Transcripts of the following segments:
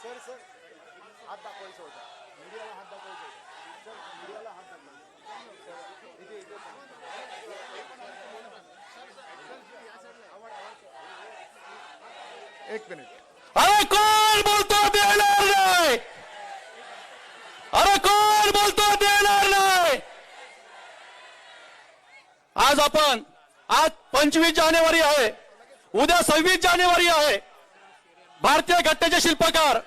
Sir sir हात दाखवायचा होता, मीडियाला हात दाखवायचा होता सर, मीडियाला हात दाखवा इथे इथे एक मिनिट. अरे कोण बोलतो देणार नाही? अरे कोण बोलतो देणार नाही? आज 25 जानेवारी आहे, उद्या 26 जानेवारी आहे. भारतीय घटनेचे शिल्पकार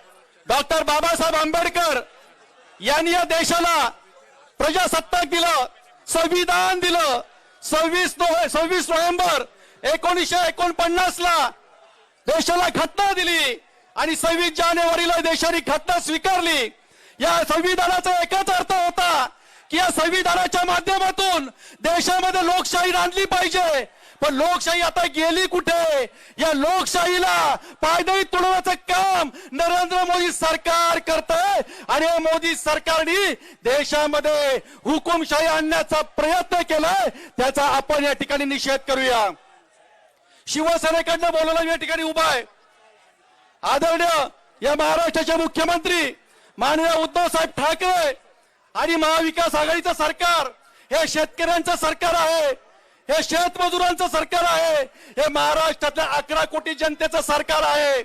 डॉक्टर बाबासाहेब आंबेडकर यांनी या देशाला प्रजासत्ताक दिलं, संविधान दिलं. 26 नोव्हेंबर 1949 ला देशाला घटना दिली आणि 26 जानेवारीला देशाने घटना स्वीकारली. या संविधानाचा एकच अर्थ होता की या संविधानाच्या माध्यमातून देशामध्ये लोकशाही आणली पाहिजे. पण लोकशाही आता गेली कुठे? या लोकशाहीला पायदळी तुडवण्याचं काम नरेंद्र मोदी सरकार करतंय आणि मोदी सरकारने देशामध्ये हुकुमशाही आणण्याचा प्रयत्न केलाय. त्याचा आपण या ठिकाणी निषेध करूया. शिवसेनेकडनं बोलायला या ठिकाणी उभा आहे आदरणीय या महाराष्ट्राचे मुख्यमंत्री माननीय उद्धव साहेब ठाकरे आणि महाविकास आघाडीचं सरकार हे शेतकऱ्यांचं सरकार आहे, हे शेतमजुरांचं सरकार आहे, हे महाराष्ट्रातल्या 11 कोटी जनतेचं सरकार आहे.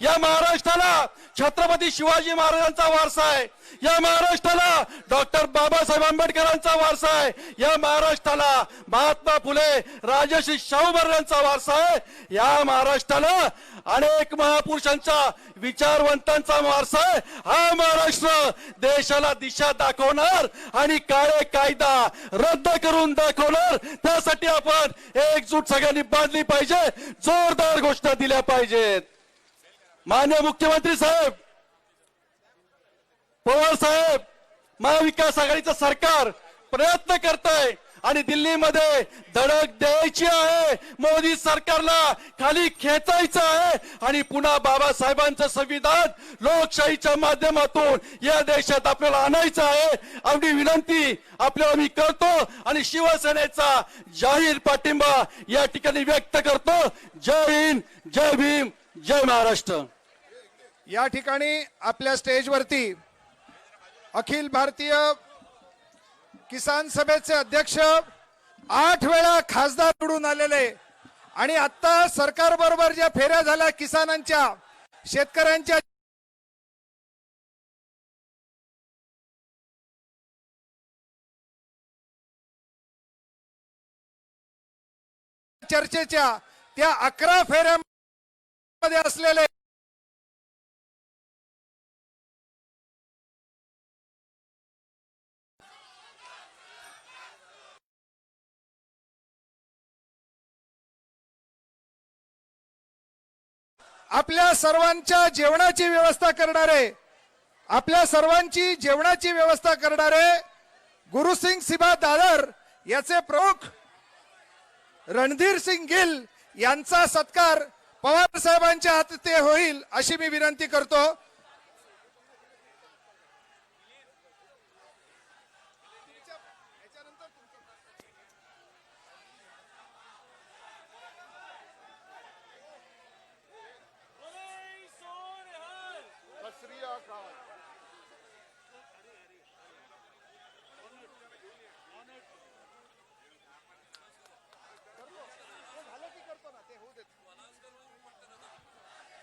या महाराष्ट्राला छत्रपती शिवाजी महाराजांचा वारसा आहे, या महाराष्ट्राला डॉक्टर बाबासाहेब आंबेडकरांचा वारसा आहे, या महाराष्ट्राला महात्मा फुले राजश्री शाहू महाराजांचा वारसा आहे, या महाराष्ट्राला अनेक महापुरुषांचा विचारवंतांचा वारसा आहे. हा महाराष्ट्र देशाला दिशा दाखवणार आणि काळे कायदा रद्द करून दाखवणार. त्यासाठी आपण एकजूट सगळ्यांनी बांधली पाहिजे, जोरदार घोषणा दिल्या पाहिजेत. माननीय मुख्यमंत्री साहेब, पवार साहेब, महाविकास आघाडीचं सरकार प्रयत्न करतंय आणि दिल्लीमध्ये धडक द्यायची आहे, मोदी सरकारला खाली खेचायचं आहे आणि पुन्हा बाबासाहेबांचं संविधान लोकशाहीच्या माध्यमातून या देशात आपल्याला आणायचं आहे. आपली विनंती आपल्याला मी करतो आणि शिवसेनेचा जाहीर पाठिंबा या ठिकाणी व्यक्त करतो. जय हिंद, जय भीम, जय महाराष्ट्र. या ठिकाणी आपल्या स्टेजवरती अखिल भारतीय किसान सभेचे अध्यक्ष 8 वेळा खासदार निवडून आलेले आणि आता सरकार बरोबर ज्या फेऱ्या झाल्या किसानांच्या, शेतकऱ्यांच्या चर्चेच्या त्या 11 फेऱ्यामध्ये असलेले आपल्या सर्वांच्या जेवणाची व्यवस्था करणारे, आपल्या सर्वांची जेवणाची व्यवस्था करणारे गुरुसिंग सिबा दादर याचे प्रमुख रणधीर सिंग गिल यांचा सत्कार पवार साहेबांच्या हस्ते होईल अशी मी विनंती करतो.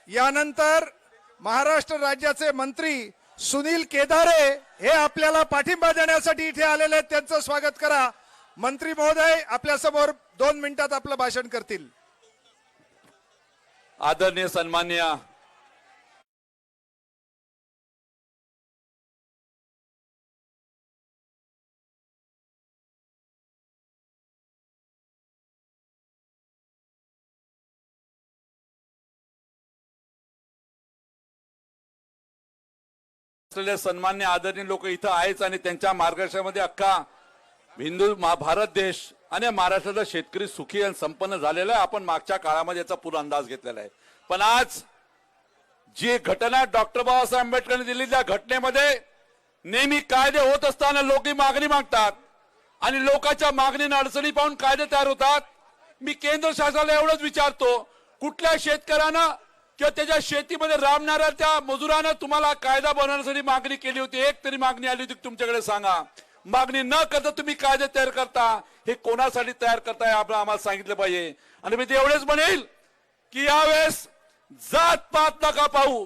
यानंतर महाराष्ट्र राज्याचे मंत्री सुनील केदारे हे आपल्याला पाठिंबा देण्यासाठी इथे आलेले आहेत. त्यांचं स्वागत करा. मंत्री महोदय आपल्या समोर 2 मिनिटात आपलं भाषण करतील. आदरणीय सन्माननीय सन्मान्य आदरणीय लोक इथं आहेच आणि त्यांच्या मार्गदर्शनामध्ये अख्खा हिंदू भारत देश आणि महाराष्ट्राचा शेतकरी सुखी आणि संपन्न झालेला आहे. आपण मागच्या काळामध्ये याचा पूर्ण अंदाज घेतलेला आहे. पण आज जी घटना डॉक्टर बाबासाहेब आंबेडकरांनी दिली त्या घटनेमध्ये नेहमी कायदे होत असताना लोक मागणी मागतात आणि लोकांच्या मागणीने अडचणी पाहून कायदे तयार होतात. मी केंद्र शासनाला एवढंच विचारतो, कुठल्या शेतकऱ्यानं किंवा त्याच्या शेतीमध्ये राबणाऱ्या त्या मजुरानं तुम्हाला कायदा बनवण्यासाठी मागणी केली होती? एक तरी मागणी आली होती तुमच्याकडे? सांगा. मागणी न करता तुम्ही कायदे तयार करता, हे कोणासाठी तयार करताय आम्हाला सांगितलं पाहिजे. आणि मी ते एवढेच म्हणेल की यावेळेस जात पात नका पाहू,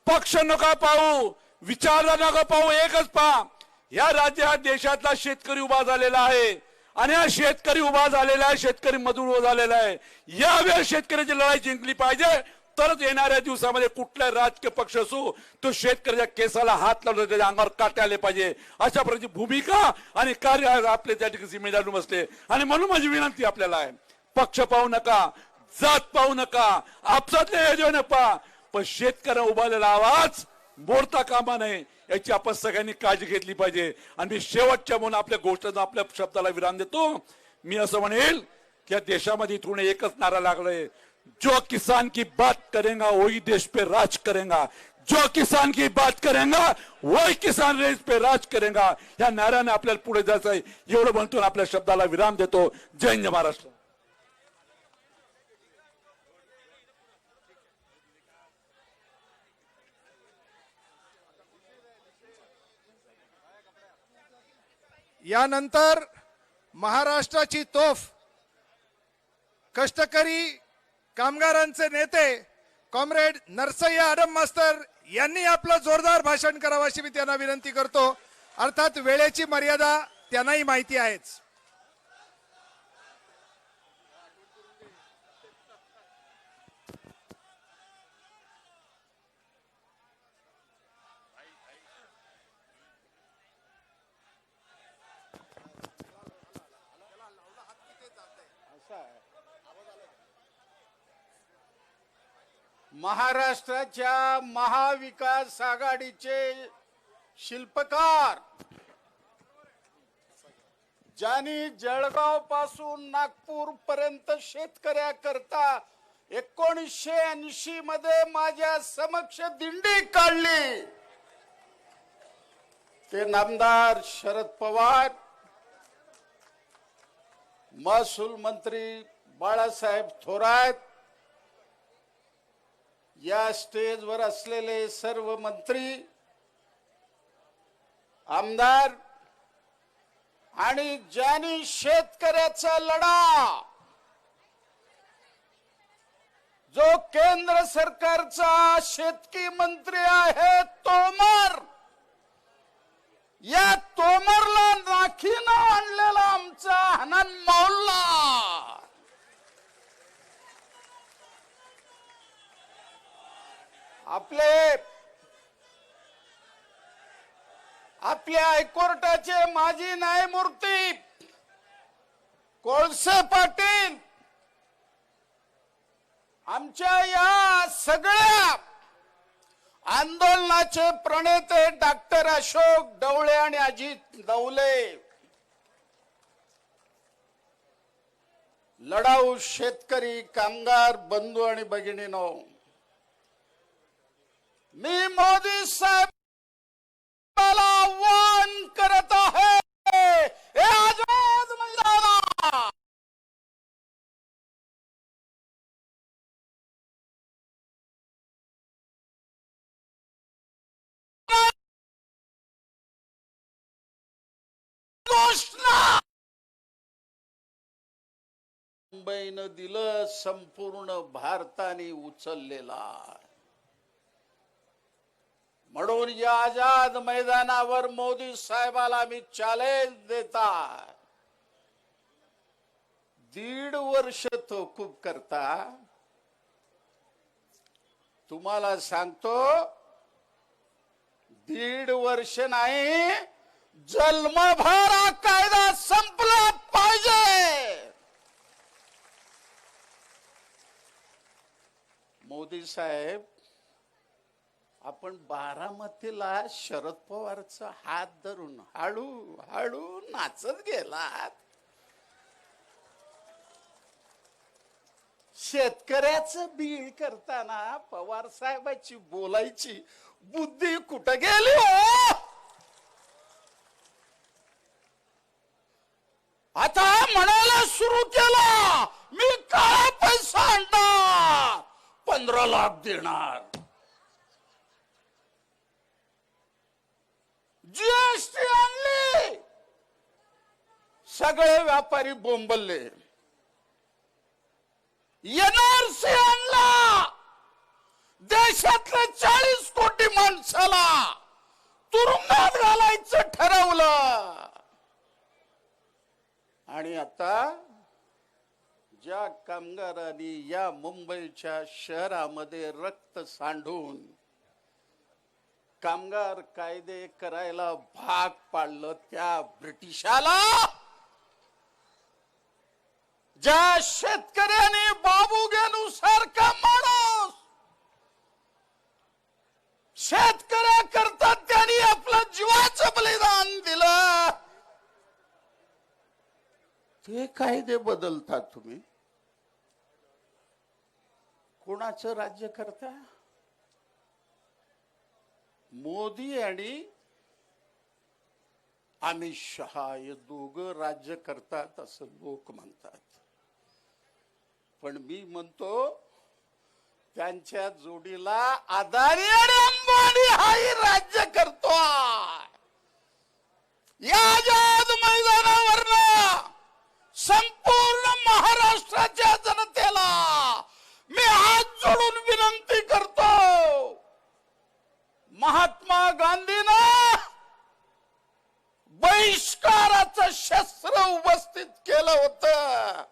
पक्ष नका पाहू, विचारधारा नका पाहू, एकच पहा. या राज्यात देशातला शेतकरी उभा झालेला आहे आणि हा शेतकरी उभा झालेला आहे, शेतकरी मजूर उभा झालेला आहे. यावेळेस शेतकऱ्याची लढाई जिंकली पाहिजे, तरच येणाऱ्या दिवसामध्ये कुठला राजकीय पक्ष असो तो शेतकऱ्याच्या केसाला हात लावला, त्याच्या अंगावर काटे आले पाहिजे. अशा प्रकारची भूमिका आणि कार्य आपले त्या ठिकाणी जिम्मेदारी बसले. आणि म्हणून माझी विनंती आपल्याला आहे, पक्ष पाहू नका, जात पाहू नका, आपसातले योजना पहा, पण शेतकऱ्या उभारलेला आवाज मोडता कामा नये याची आपण सगळ्यांनी काळजी घेतली पाहिजे. आणि मी शेवटच्या म्हणून आपल्या गोष्टीचा आपल्या शब्दाला विराम देतो. मी असं म्हणेल की या देशामध्ये इथून एकच नारा लागलाय, जो किसान की बात करेगा वही देश पे राज करेगा, जो किसान की बात करेगा वही किसान देश पे राज करेगा. या नाऱ्याने आपल्याला पुढे जायचं आहे. एवढं म्हणतो आपल्या शब्दाला विराम देतो. जय हिंद महाराष्ट्र. यानंतर महाराष्ट्राची तोफ, कष्टकरी कामगारांचे नेते कॉम्रेड नरसय्या आडम मास्तर यांनी आपलं जोरदार भाषण करावं अशी मी त्यांना विनंती करतो. अर्थात वेळेची मर्यादा त्यांनाही माहिती आहेच. महाराष्ट्राच्या महाविकास आघाडीचे शिल्पकार, ज्यांनी जळगाव पासून नागपूर पर्यंत शेतकऱ्याकरता 1980 मध्ये माझ्या समक्ष दिंडी काढली, ते नामदार शरद पवार, महसूल मंत्री बाळासाहेब थोरात, या स्टेजवर असलेले सर्व मंत्री, आमदार आणि ज्यांनी शेतकऱ्याचा लढा जो केंद्र सरकारचा शेतकी मंत्री आहे तोमर, या तोमरला नाखीनं आणलेला आमचा हनन मौल्ला, आपल्या हायकोर्टाचे माजी न्यायमूर्ती कोळसे पाटील, आमच्या या सगळ्या आंदोलनाचे प्रणेते डॉक्टर अशोक ढवळे आणि अजित नवले, लढाऊ शेतकरी कामगार बंधू आणि भगिनींनो, मी मोदी साहेबाला आव्हान करत आहे, हे आझाद मैदाना घोषणा मुंबईनं दिलं, संपूर्ण भारताने उचललेला. म्हणून या आझाद मैदानावर मोदी साहेबाला मी चॅलेंज देता, 1.5 वर्ष तहकूब करता. तुम्हाला सांगतो 1.5 वर्ष नाही, जन्मभर हा कायदा संपला पाहिजे. मोदी साहेब, आपण बारामतीला शरद पवारचा हात धरून हळू हळू नाचत गेलात. शेतकऱ्याचं बीळ करताना पवार साहेबाची बोलायची बुद्धी कुठं गेली हो? आता म्हणायला सुरू केला, मी काळा पैसा आणणार, सर्व लाभ देणार. जीएसटी आणली, सगळे व्यापारी बोंबलले. एनआरसी आणला, देशातल्या 40 कोटी माणसाला तुरुंगात घालायचं ठरवलं. आणि आता ज्या कामगारांनी या मुंबईच्या शहरामध्ये रक्त सांडून कामगार कायदे करायला भाग पाडलं, त्या ब्रिटिशाला ज्या शेतकऱ्यांनी बाबू गेनू सारखा माणूस शेतकऱ्याकरता त्यांनी आपलं जीवाचं बलिदान दिलं, ते कायदे बदलता तुम्ही. कोणाचं राज्य करता? मोदी आणि अमित शहा हे दोघं राज्य करतात असं लोक म्हणतात. पण मी म्हणतो त्यांच्या जोडीला अदानी आणि अंबानी हाही राज्य करतो. या आझाद मैदानावरनं संपूर्ण महाराष्ट्राच्या जनतेला मी हात जोडून विनंती करतो. महात्मा गांधींना बहिष्काराचं शस्त्र उपस्थित केलं होतं,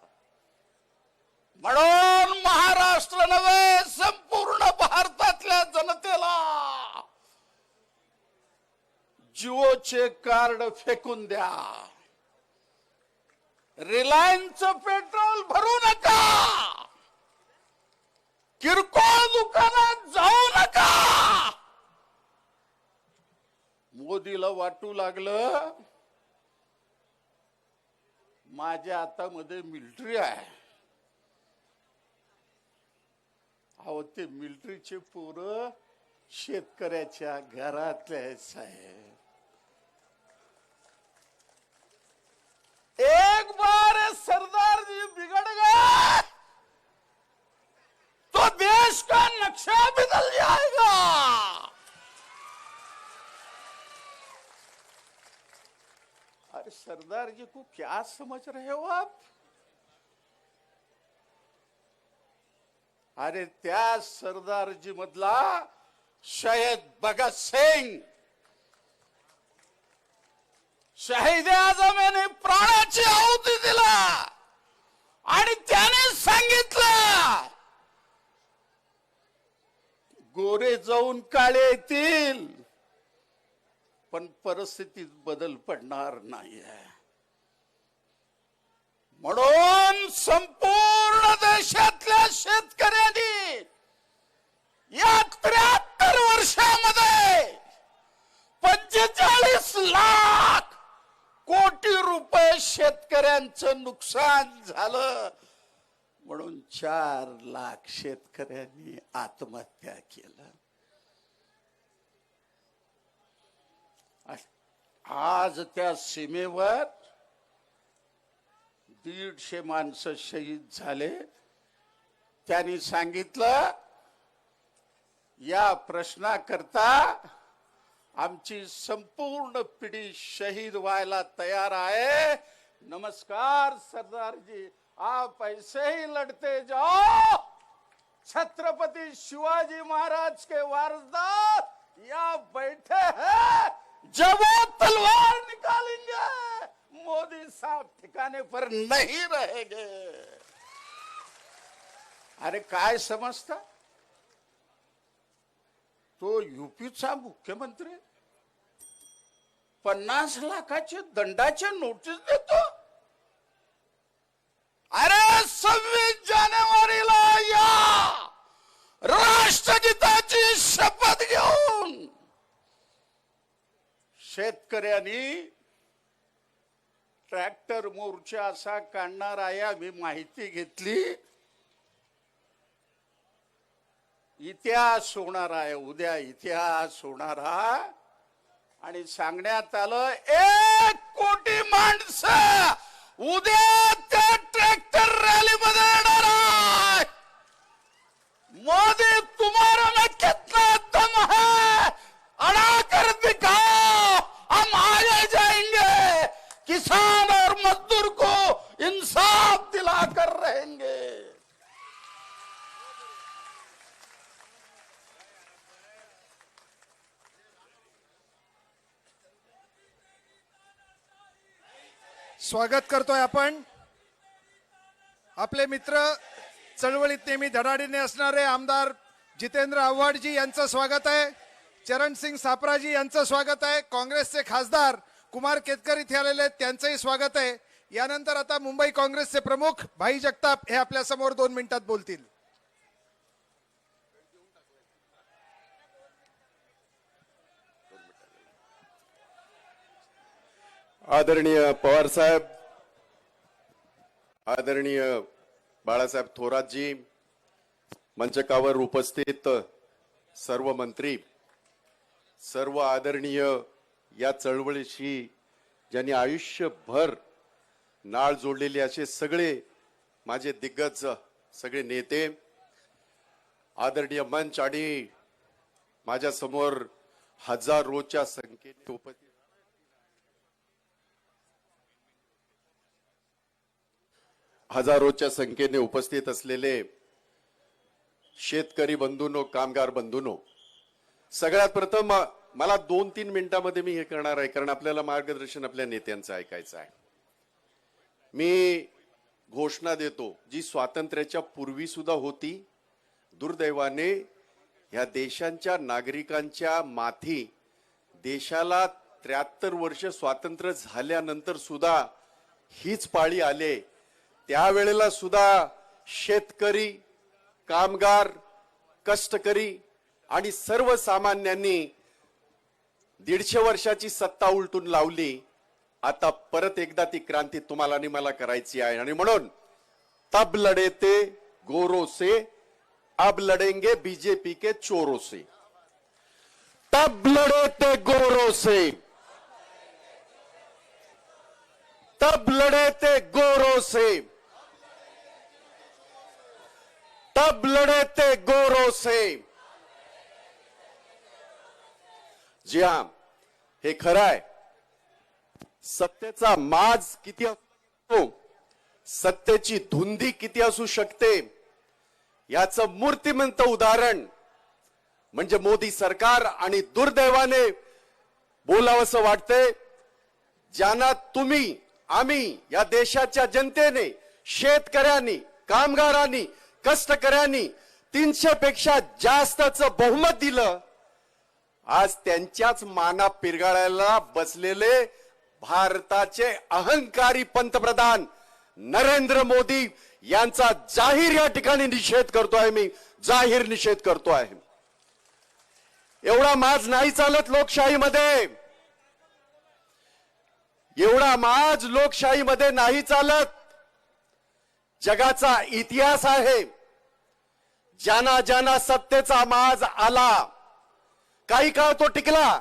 म्हणून महाराष्ट्र नव्हे संपूर्ण भारतातल्या जनतेला जिओचे कार्ड फेकून द्या, रिलायन्सचं पेट्रोल भरू नका, किरकोळ दुकानात जाऊ नका. मोदीला वाटू लागलं माझ्या हातामध्ये मिलिटरी आहे. अहो, ते मिलिटरीचे पोरं शेतकऱ्याच्या घरातले साहेब. एक बार सरदार जी बिगड़ गए तो देश का नक्शा बदल जाएगा. अरे सरदार जी को क्या समझ रहे हो आप? अरे त्या सरदारजी मधला शहीद भगत सिंग, शहीद आझम यांनी प्राणाची आहुती दिला आणि त्याने सांगितलं गोरे जाऊन काळे येतील पण परिस्थितीत बदल पडणार नाही. म्हणून संपूर्ण देशातल्या शेतकऱ्यांनी या 73 वर्षामध्ये 45 लाख कोटी रुपये शेतकऱ्यांचं नुकसान झालं, म्हणून 4 लाख शेतकऱ्यांनी आत्महत्या केलं. आज त्या सीमेवर 150 माणसं शहीद झाले. त्यांनी सांगितलं या प्रश्नाकरता आमची संपूर्ण पिढी शहीद व्हायला तयार आहे. नमस्कार सरदार जी, आप ऐसे ही लड़ते जाओ. छत्रपति शिवाजी महाराज के वारसदार यहाँ बैठे हैं, जब वो तलवार निकालेंगे मोदी साहब ठिकाने पर नहीं रहेंगे. अरे काय समजता? तो यूपीचा मुख्यमंत्री 50 लाखाचे दंडाचे नोटीस देतो. अरे 26 जानेवारीला या राष्ट्रगीताची शपथ घेऊन शेतकऱ्यांनी ट्रॅक्टर मोर्चा असा काढणार आहे. आम्ही माहिती घेतली. इतिहास होणार आहे, उद्या इतिहास होणार आहे. आणि सांगण्यात आलं 1 कोटी माणसं उद्या त्या ट्रॅक्टर रॅलीमध्ये येणार आहे. मोदी तुम्हारा में कितना दम है, अड़ा कर दिखाओ, हम आगे जाएंगे, किसान और मजदूर को इंसाफ दिलाकर रहेंगे। स्वागत करतोय आपण आपले मित्र चळवळीत नेहमी धडाडीने असणारे आमदार जितेंद्र आव्हाडजी यांचं स्वागत आहे, चरण सिंग सापराजी यांचं स्वागत आहे, काँग्रेसचे खासदार कुमार केतकर इथे आलेले आहेत त्यांचंही स्वागत आहे। यानंतर आता मुंबई काँग्रेसचे प्रमुख भाई जगताप हे आपल्या समोर 2 मिनिटात बोलतील। आदरणीय पवार साहेब, आदरणीय बाळासाहेब थोरातजी, मंचकावर उपस्थित सर्व मंत्री, सर्व आदरणीय या चळवळीशी ज्यांनी आयुष्यभर नाळ जोडलेले असे सगळे माझे दिग्गज सगळे नेते, आदरणीय मंच आणि माझ्या समोर हजारोच्या संख्येने उपस्थित हजारोच्या संख्येने उपस्थित असलेले शेतकरी बंधूंनो, कामगार बंधूंनो, सगळ्यात प्रथम मला 2-3 मिनिटांमध्ये मी हे करणार आहे, कारण आपल्याला मार्गदर्शन आपल्या नेत्यांचं ऐकायचं आहे। मी घोषणा देतो जी स्वातंत्र्याच्या पूर्वी सुद्धा होती, दुर्दैवाने या देशांच्या नागरिकांच्या माथी देशाला 73 वर्ष स्वातंत्र्य झाल्यानंतर सुद्धा हीच पाळी आले। त्यावेळेला सुद्धा शेतकरी, कामगार, कष्टकरी आणि सर्वसामान्यांनी 150 वर्षाची सत्ता उलटून लावली। आता परत एकदा ती क्रांती तुम्हाला आणि मला करायची आहे, आणि म्हणून तब लढे ते गोरों से, अब लड़ेंगे बीजेपी के चोरों से। तब लड़े थे गोरों से, तब लड़े थे गोरों से, तब लड़े थे गोरों से। जी हां, हे खरं आहे। सत्तेचा माज किती असतो, सत्तेची धुंदी किती असू शकते, याचं मूर्तिमंत उदाहरण म्हणजे मोदी सरकार। आणि दुर्दैवाने बोलावंसं वाटतंय, ज्यांना तुम्ही, आम्ही, या देशाच्या जनतेने, शेतकऱ्यांनी, कामगारांनी, कष्टकऱ्यांनी 300 पेक्षा जास्तच बहुमत दिलं, आज त्यांच्याच माना पिरगाळायला बसलेले भारताचे अहंकारी पंतप्रधान नरेंद्र मोदी यांचा जाहीर या ठिकाणी निषेध करतोय, मी जाहीर निषेध करतो आहे। एवढा माज नाही चालत लोकशाहीमध्ये, एवढा माज लोकशाहीमध्ये नाही चालत। जगाचा इतिहास आहे, ज्यांना ज्यांना सत्तेचा माज आला, काही काळ तो टिकला,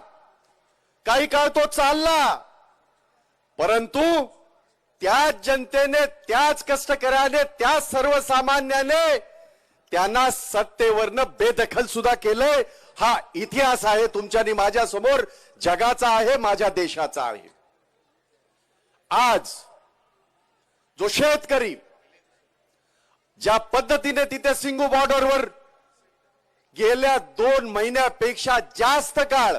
काही काळ तो चालला, परंतु त्याच जनतेने, त्याच कष्टकऱ्याने, त्याच सर्वसामान्याने त्यांना सत्तेवरनं बेदखल सुद्धा केलंय। हा इतिहास आहे तुमच्या आणि माझ्या समोर, जगाचा आहे, माझ्या देशाचा आहे। आज जो शेतकरी ज्या पद्धतीने तिथे सिंगू बॉर्डरवर गेल्या 2 महिन्यापेक्षा जास्त काळ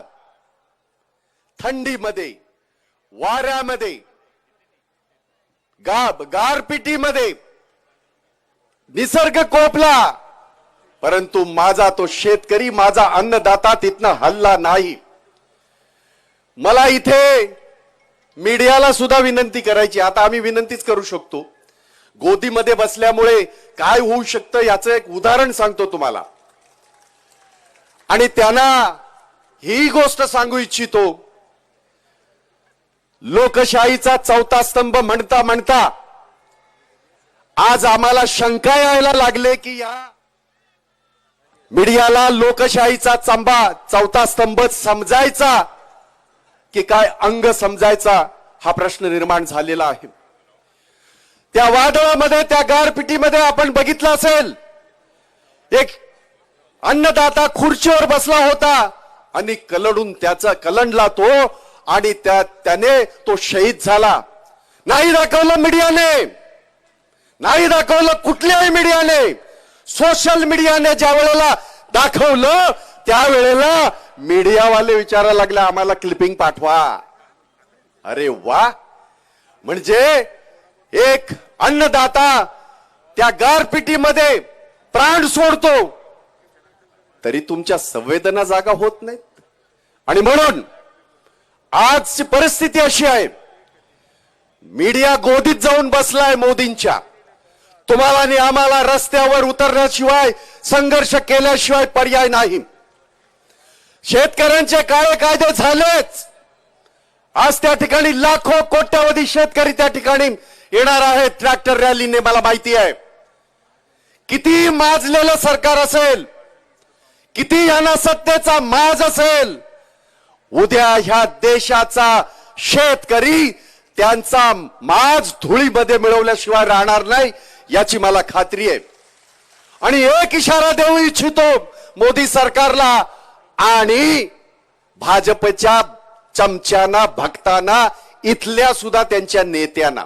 थंडीमध्ये, वाऱ्यामध्ये, गारपिटीमध्ये निसर्ग कोपला, परंतु माझा तो शेतकरी, माझा अन्नदाता तिथनं हलला नाही। मला इथे मीडियाला सुद्धा विनंती करायची, आता आम्ही विनंतीच करू शकतो, गोदीमध्ये बसल्यामुळे काय होऊ शकतं याचं एक उदाहरण सांगतो तुम्हाला, आणि त्यांना ही गोष्ट सांगू इच्छितो। लोकशाहीचा 4था स्तंभ म्हणता म्हणता आज आम्हाला शंका यायला लागले की या मीडियाला लोकशाहीचा 4था स्तंभ समजायचा की काय अंग समजायचा, हा प्रश्न निर्माण झालेला आहे। त्या वादळामध्ये, त्या गारपिटीमध्ये आपण बघितलं असेल, एक अन्नदाता खुर्चीवर बसला होता आणि कलंडला तो आणि त्याने तो शहीद झाला. नाही दाखवलं मीडियाने, नाही दाखवलं कुठल्याही मीडियाने. सोशल मीडियाने ज्या वेळेला दाखवलं त्यावेळेला मीडियावाले विचारायला लागले आम्हाला क्लिपिंग पाठवा. अरे वा, म्हणजे एक अन्नदाता त्या गारपिटीमध्ये प्राण सोडतो तरी तुमच्या संवेदना जागा होत नाहीत. आणि म्हणून आजची परिस्थिती अशी आहे, मीडिया गोदीत जाऊन बसलाय मोदींच्या. तुम्हाला आणि आम्हाला रस्त्यावर उतरण्याशिवाय, संघर्ष केल्याशिवाय पर्याय नाही. शेतकऱ्यांचे काळे कायदे झालेच. आज त्या ठिकाणी लाखो कोट्यावधी शेतकरी त्या ठिकाणी येणार आहेत ट्रॅक्टर रॅलीने. मला माहिती आहे किती माजलेलं सरकार असेल, किती यांना सत्तेचा माज असेल, उद्या ह्या देशाचा शेतकरी त्यांचा माज धुळीमध्ये मिळवल्याशिवाय राहणार नाही याची मला खात्री आहे. आणि एक इशारा देऊ इच्छितो मोदी सरकारला आणि भाजपच्या चमच्यांना, भक्तांना, इथल्या सुद्धा त्यांच्या नेत्यांना.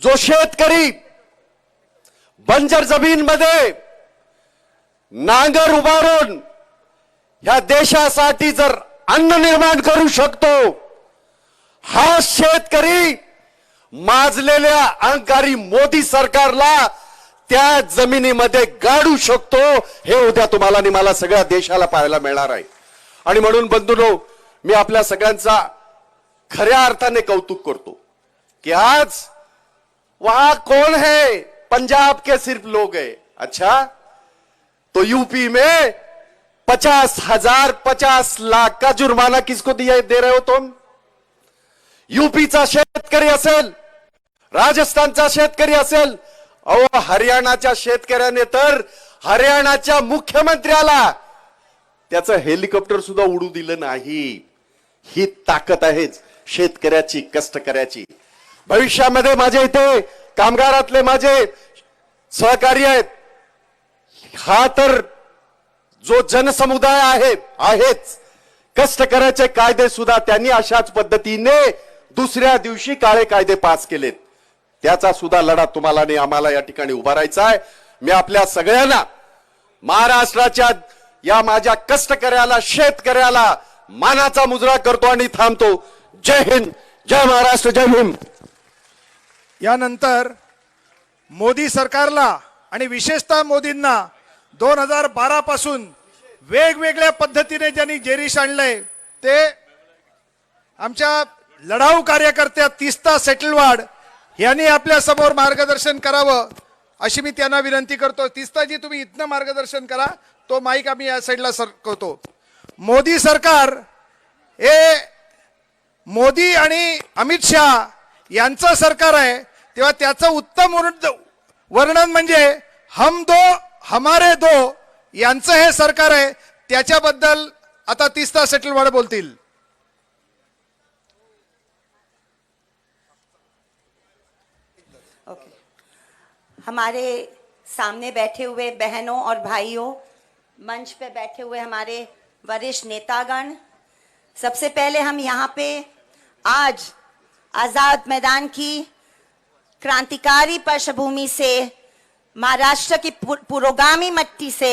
जो शेतकरी बंजर जमीनमध्ये नांगर उभारून ह्या देशासाठी जर अन्न निर्माण करू शकतो, हा शेतकरी माजलेल्या अहंकारी मोदी सरकारला त्या जमिनीमध्ये गाडू शकतो, हे उद्या तुम्हाला आणि मला सगळ्या देशाला पाहायला मिळणार आहे. आणि म्हणून बंधूंनो, मी आपल्या सगळ्यांचा खऱ्या अर्थाने कौतुक करतो की आज वहां कौन है, पंजाब के सिर्फ लोग हैं. अच्छा, तो यूपी में 50,000 50 लाख का जुर्माना किसको दे रहे हो तुम? यूपीचा शेतकरी असेल, राजस्थानचा शेतकरी असेल, अहो हरियाणाच्या शेतकऱ्याने तर हरियाणाच्या मुख्यमंत्र्याला त्याचं हेलिकॉप्टर सुद्धा उडू दिलं नाही. ही ताकद आहेच शेतकऱ्याची, कष्टकऱ्याची. भविष्यामध्ये माझे इथे कामगारातले माझे सहकारी आहेत. हा तर जो जनसमुदाय आहेच, कष्टकऱ्याचे कायदे सुद्धा त्यांनी अशाच पद्धतीने दुसऱ्या दिवशी काळे कायदे पास केलेत. त्याचा सुद्धा लढा तुम्हाला आणि आम्हाला या ठिकाणी उभारायचा आहे. मी आपल्या सगळ्यांना, महाराष्ट्राच्या या माझ्या कष्टकऱ्याला, शेतकऱ्याला मानाचा मुजरा करतो आणि थांबतो. जय हिंद, जय महाराष्ट्र, जय भीम. यानंतर मोदी सरकारला आणि विशेषतः मोदींना 2012 पासून वेगवेगळ्या पद्धतीने ज्यांनी जेरीस आणलंय ते आमच्या लढाऊ कार्यकर्त्या तीस्ता सेटलवाड यांनी आपल्या समोर मार्गदर्शन करावं अशी मी त्यांना विनंती करतो. तीस्ताजी, तुम्ही इथनं मार्गदर्शन करा, तो माईक आम्ही या साईडला सरकवतो. मोदी सरकार हे मोदी आणि अमित शहा यांचं सरकार आहे, तेव्हा त्याचं उत्तम वर्णन म्हणजे हम दो हमारे दो यांचं हे सरकार आहे. त्याच्याबद्दल आता तीस्ता सेटलवाड बोलतील. हमारे सामने बैठे हुए बहनों और भाइयों, मंच पे बैठे हुए हमारे वरिष्ठ नेतागण, सबसे पहले हम यहाँ पे आज आजाद मैदान की क्रांतिकारी पृष्ठभूमि से, महाराष्ट्र की पुरोगामी मट्टी से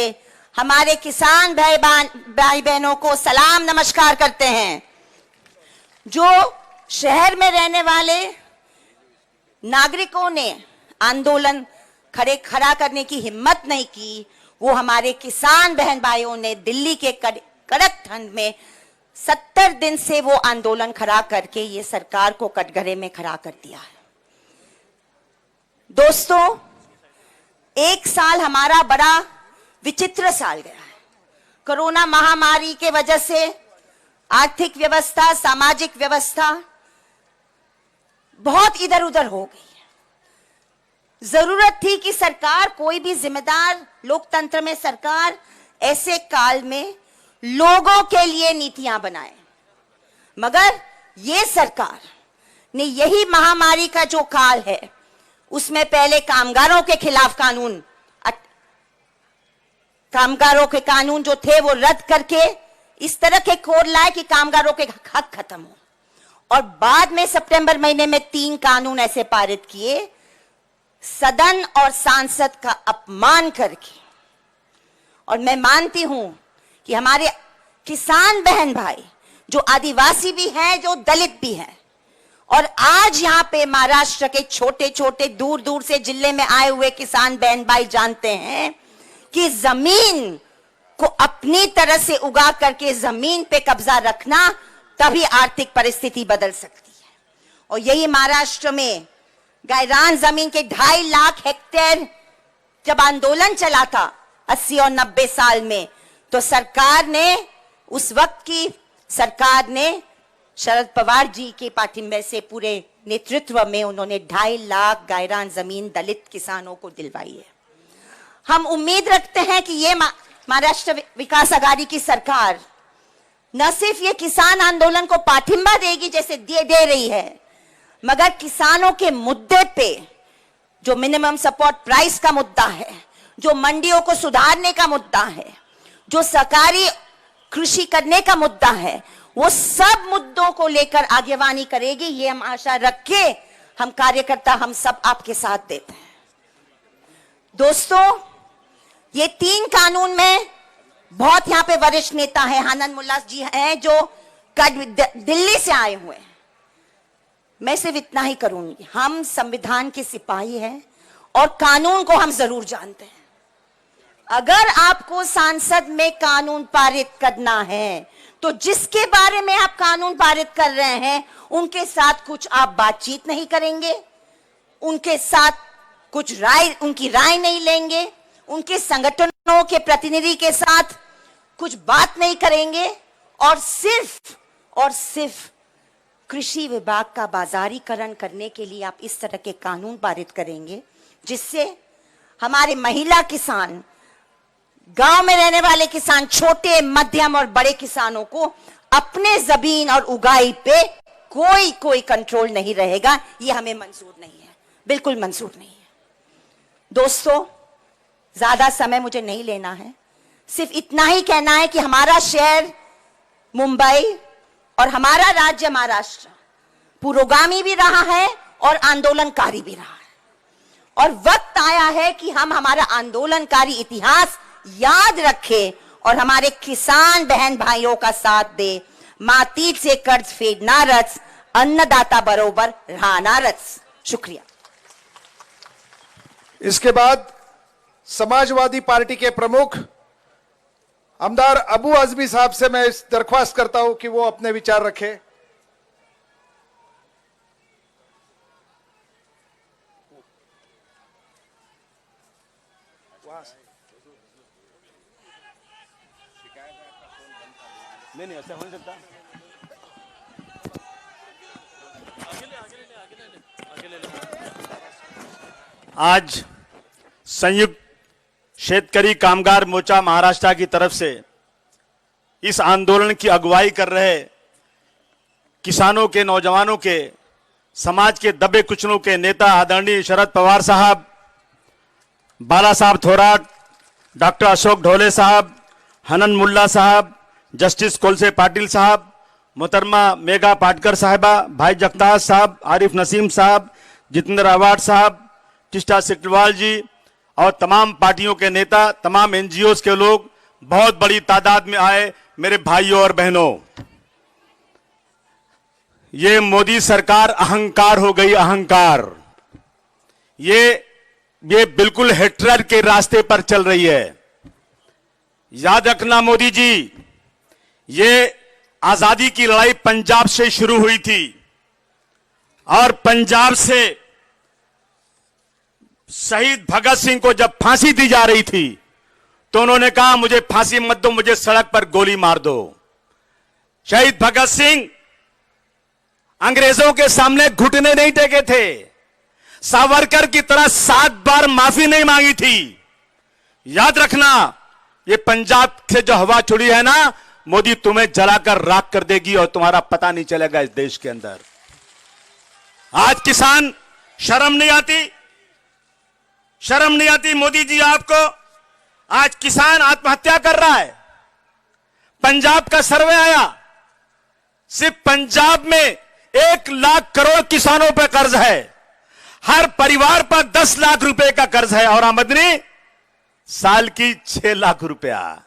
हमारे किसान भाई बहनों को सलाम नमस्कार करते हैं. जो शहर में रहने वाले नागरिकों ने आंदोलन खड़ा करने की हिम्मत नहीं की, वो हमारे किसान बहन भाइयों ने दिल्ली के कड़क ठंड में 70 दिन से वो आंदोलन खड़ा करके ये सरकार को कटघरे में खड़ा कर दिया है. दोस्तों, एक साल हमारा बड़ा विचित्र साल गया है. कोरोना महामारी के वजह से आर्थिक व्यवस्था, सामाजिक व्यवस्था बहुत इधर उधर हो गई. जरूरत थी कि सरकार, कोई भी जिम्मेदार लोकतंत्र में सरकार ऐसे काल में लोगों के लिए नीतियां बनाए. मगर ये सरकार ने यही महामारी का जो काल है उसमें पहले कामगारों के खिलाफ कानून कामगारों के कानून जो थे वो रद्द करके इस तरह के कोड लाए कि कामगारों के हक खत्म हो, और बाद में सितंबर महीने में 3 कानून ऐसे पारित किए सदन और सांसद का अपमान करके। और मैं मानती हूं कि हमारे किसान बहन भाई जो आदिवासी भी हैं, जो दलित भी हैं, और आज यहाँ पे महाराष्ट्र के छोटे छोटे दूर दूर से जिले में आए हुए किसान बहन भाई जानते हैं कि जमीन को अपनी तरह से उगा करके जमीन पे कब्जा रखना, तभी आर्थिक परिस्थिति बदल सकती है। और यही महाराष्ट्र में गायरान जमीन के 2.5 लाख हेक्टेयर जब आंदोलन चला था 80 और 90 साल में, तो सरकार ने, उस वक्त की सरकार ने शरद पवार जी के पाठिंबे से पूरे नेतृत्व में उन्होंने 2.5 लाख गायरान जमीन दलित किसानों को दिलवाई है। हम उम्मीद रखते हैं कि ये महाराष्ट्र विकास आघाड़ी की सरकार न सिर्फ ये किसान आंदोलन को पाठिंबा देगी जैसे दे रही है, मगर किसानों के मुद्दे पे, जो मिनिमम सपोर्ट प्राइस का मुद्दा है, जो मंडियों को सुधारने का मुद्दा है, जो सहकारी कृषि करने का मुद्दा है, वो सब मुद्दों को लेकर आगेवानी करेगी। ये हम आशा रख के हम कार्यकर्ता, हम सब आपके साथ देते हैं। दोस्तों, ये 3 कानून में बहुत यहाँ पे वरिष्ठ नेता है, आनंद मुल्ला जी हैं जो दिल्ली से आए हुए हैं। मैं सिर्फ इतना ही करूंगी, हम संविधान के सिपाही हैं और कानून को हम जरूर जानते हैं। अगर आपको सांसद में कानून पारित करना है तो जिसके बारे में आप कानून पारित कर रहे हैं उनके साथ कुछ आप बातचीत नहीं करेंगे, उनके साथ कुछ उनकी राय नहीं लेंगे, उनके संगठनों के प्रतिनिधि के साथ कुछ बात नहीं करेंगे, और सिर्फ कृषि विभाग का बाजारीकरण करने के लिए आप इस तरह के कानून पारित करेंगे जिससे हमारे महिला किसान, गांव में रहने वाले किसान, छोटे मध्यम और बड़े किसानों को अपने जमीन और उगाई पे कोई कंट्रोल नहीं रहेगा। ये हमें मंजूर नहीं है, बिल्कुल मंजूर नहीं है। दोस्तों, ज्यादा समय मुझे नहीं लेना है, सिर्फ इतना ही कहना है कि हमारा शहर मुंबई और हमारा राज्य महाराष्ट्र पुरोगामी भी रहा है और आंदोलनकारी भी रहा है, और वक्त आया है कि हम हमारा आंदोलनकारी इतिहास याद रखें और हमारे किसान बहन भाइयों का साथ दे। मातीत से कर्ज फेडणारच, अन्नदाता बरोबर राहणारच। शुक्रिया। इसके बाद समाजवादी पार्टी के प्रमुख आमदार अबू आजमी साहब से मैं इस दरख्वास्त करता हूं कि वो अपने विचार रखें। नहीं, ऐसा हो नहीं सकता। आज संयुक्त शेतकरी कामगार मोर्चा महाराष्ट्र की तरफ से इस आंदोलन की अगुवाई कर रहे किसानों के, नौजवानों के, समाज के दबे कुचलों के नेता आदरणीय शरद पवार साहब, बाला साहब थोराट, डॉक्टर अशोक ढोले साहब, आनंद मुल्ला साहब, जस्टिस कोलसे पाटिल साहब, मोहतरमा मेघा पाटकर साहिबा, भाई जगताज साहब, आरिफ नसीम साहब, जितेंद्र अवार्ड साहब, टिस्टा सिकलवाल जी और तमाम पार्टियों के नेता, तमाम एनजीओज के लोग बहुत बड़ी तादाद में आए। मेरे भाइयों और बहनों, ये मोदी सरकार अहंकार हो गई, अहंकार। ये बिल्कुल हिटलर के रास्ते पर चल रही है। याद रखना मोदी जी, ये आजादी की लड़ाई पंजाब से शुरू हुई थी और पंजाब से शहीद भगत सिंह को जब फांसी दी जा रही थी तो उन्होंने कहा मुझे फांसी मत दो, मुझे सड़क पर गोली मार दो। शहीद भगत सिंह अंग्रेजों के सामने घुटने नहीं टेके थे, सावरकर की तरह 7 बार माफी नहीं मांगी थी। याद रखना, ये पंजाब से जो हवा छुड़ी है ना, मोदी तुम्हें जलाकर राख कर देगी और तुम्हारा पता नहीं चलेगा इस देश के अंदर। आज किसान, शर्म नहीं आती? शर्म नहीं आती मोदी जी आपको? आज किसान आत्महत्या कर रहा है। पंजाब का सर्वे आया, सिर्फ पंजाब में 1 लाख करोड़ किसानों पर कर्ज है, हर परिवार पर 10 लाख रुपए का कर्ज है और आमदनी साल की 6 लाख रुपया।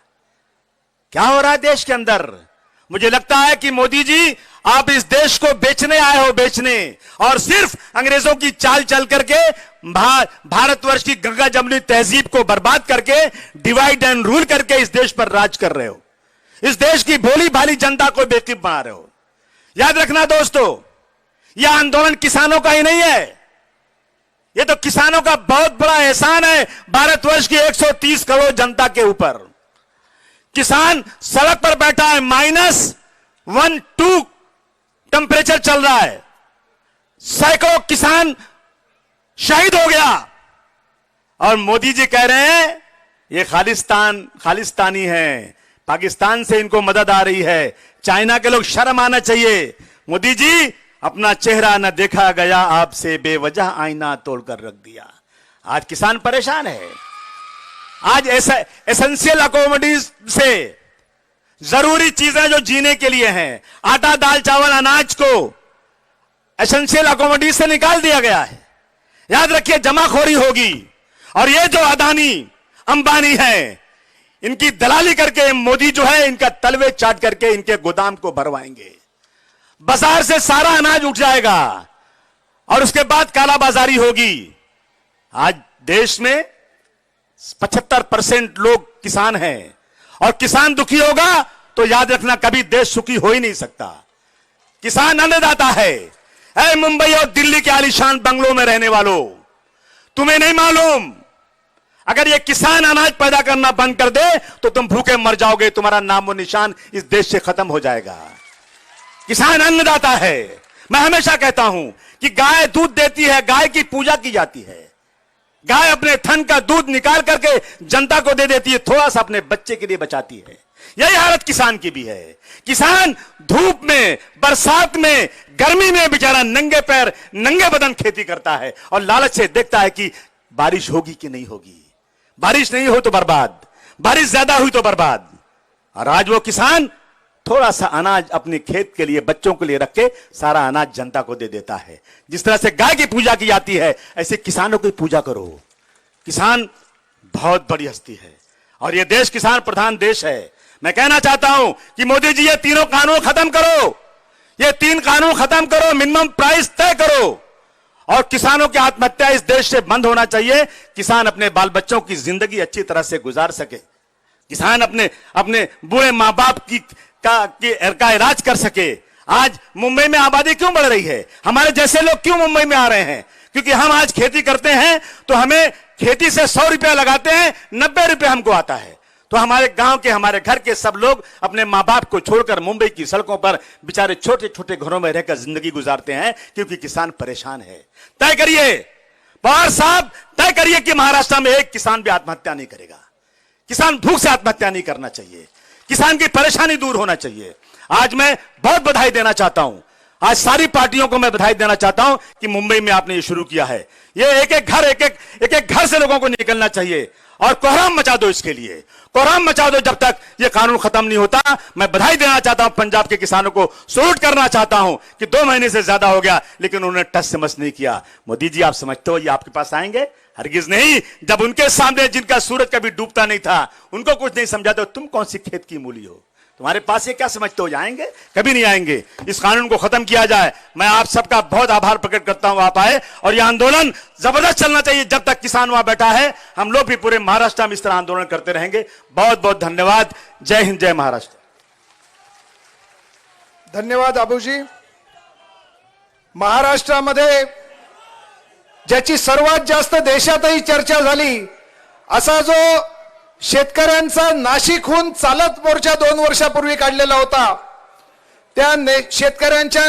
क्या हो रहा है देश के अंदर? मुझे लगता है कि मोदी जी आप इस देश को बेचने आए हो, बेचने, और सिर्फ अंग्रेजों की चाल चल करके भारतवर्ष की गंगा जमुनी तहजीब को बर्बाद करके डिवाइड एंड रूल करके इस देश पर राज कर रहे हो। इस देश की भोली भाली जनता को बेवकूफ बना रहे हो। याद रखना दोस्तों, यह आंदोलन किसानों का ही नहीं है, यह तो किसानों का बहुत बड़ा एहसान है भारतवर्ष की 130 करोड़ जनता के ऊपर। किसान सड़क पर बैठा है, -1-2 टेम्परेचर चल रहा है, सैकड़ों किसान शहीद हो गया, और मोदी जी कह रहे हैं ये खालिस्तानी है, पाकिस्तान से इनको मदद आ रही है। चाइना के लोग शर्म आना चाहिए। मोदी जी, अपना चेहरा न देखा गया आपसे, बेवजह आईना तोड़कर रख दिया। आज किसान परेशान है। आज एसेंशियल अकोमोडिटीज से जरूरी चीजें जो जीने के लिए हैं, आटा दाल चावल अनाज को एसेंशियल अकोमोडिटीज से निकाल दिया गया है। याद रखिए, जमाखोरी होगी, और ये जो अदानी अंबानी है, इनकी दलाली करके मोदी जो है इनका तलवे चाट करके इनके गोदाम को भरवाएंगे। बाजार से सारा अनाज उठ जाएगा और उसके बाद कालाबाजारी होगी। आज देश में 75% लोग किसान हैं, और किसान दुखी होगा तो याद रखना कभी देश सुखी हो ही नहीं सकता। किसान अन्नदाता है। ऐ मुंबई और दिल्ली के आलीशान बंगलों में रहने वालों, तुम्हें नहीं मालूम, अगर ये किसान अनाज पैदा करना बंद कर दे तो तुम भूखे मर जाओगे, तुम्हारा नामो निशान इस देश से खत्म हो जाएगा। किसान अन्नदाता है। मैं हमेशा कहता हूं कि गाय दूध देती है, गाय की पूजा की जाती है। गाय अपने थन का दूध निकाल करके जनता को दे देती है, थोड़ा सा अपने बच्चे के लिए बचाती है। यही हालत किसान की भी है। किसान धूप में, बरसात में, गर्मी में बेचारा नंगे पैर नंगे बदन खेती करता है, और लालच से देखता है कि बारिश होगी कि नहीं होगी। बारिश नहीं हो तो बर्बाद, बारिश ज्यादा हुई तो बर्बाद। और आज वो किसान थोड़ा सा अनाज अपने खेत के लिए, बच्चों के लिए रख के सारा अनाज जनता को दे देता है। जिस तरह से गाय की पूजा की जाती है, ऐसे किसानों की पूजा करो। किसान बहुत बड़ी हस्ती है, और यह देश किसान प्रधान देश है। मैं कहना चाहता हूं कि मोदी जी, ये तीनों कानून खत्म करो, ये 3 कानून खत्म करो, मिनिमम प्राइस तय करो, और किसानों की आत्महत्या इस देश से बंद होना चाहिए। किसान अपने बाल बच्चों की जिंदगी अच्छी तरह से गुजार सके, किसान अपने बूढ़े मां बाप का इलाज कर सके। आज मुंबई में आबादी क्यों बढ़ रही है? हमारे जैसे लोग क्यों मुंबई में आ रहे हैं? क्योंकि हम आज खेती करते हैं तो हमें खेती से 100 रुपया लगाते हैं, 90 रुपया हमको आता है। तो हमारे गांव के, हमारे घर के सब लोग अपने मां बाप को छोड़कर मुंबई की सड़कों पर बेचारे छोटे छोटे घरों में रहकर जिंदगी गुजारते हैं, क्योंकि किसान परेशान है। तय करिए पवार साहब, तय करिए कि महाराष्ट्र में एक किसान भी आत्महत्या नहीं करेगा। किसान भूख से आत्महत्या नहीं करना चाहिए, किसान की परेशानी दूर होना चाहिए। आज मैं बहुत बधाई देना चाहता हूं, आज सारी पार्टियों को मैं बधाई देना चाहता हूं कि मुंबई में आपने ये शुरू किया है। ये एक एक घर से लोगों को निकलना चाहिए, और कोहराम मचा दो इसके लिए, कोहराम मचा दो जब तक ये कानून खत्म नहीं होता। मैं बधाई देना चाहता हूं पंजाब के किसानों को, सैल्यूट करना चाहता हूं कि 2 महीने से ज्यादा हो गया लेकिन उन्होंने टस से मस नहीं किया। मोदी जी, आप समझते हो ये आपके पास आएंगे? हरगिज नहीं। जब उनके सामने जिनका सूरज कभी डूबता नहीं था, उनको कुछ नहीं समझा, तो तुम कौन सी खेत की मूली हो? तुम्हारे पास ये क्या समझते हो? जाएंगे? कभी नहीं आएंगे। इस कानून को खत्म किया जाए। मैं आप सबका बहुत आभार प्रकट करता हूं, आप आए, और यह आंदोलन जबरदस्त चलना चाहिए जब तक किसान वहां बैठा है। हम लोग भी पूरे महाराष्ट्र में इस तरह आंदोलन करते रहेंगे। बहुत बहुत धन्यवाद। जय हिंद, जय महाराष्ट्र। धन्यवाद अबूजी। महाराष्ट्रामध्ये ज्याची सर्वात जास्त देशातही चर्चा झाली, असा जो शेतकऱ्यांचा नाशिकहून चालत मोर्चा 2 वर्षापूर्वी काढलेला होता, त्या शेतकऱ्यांच्या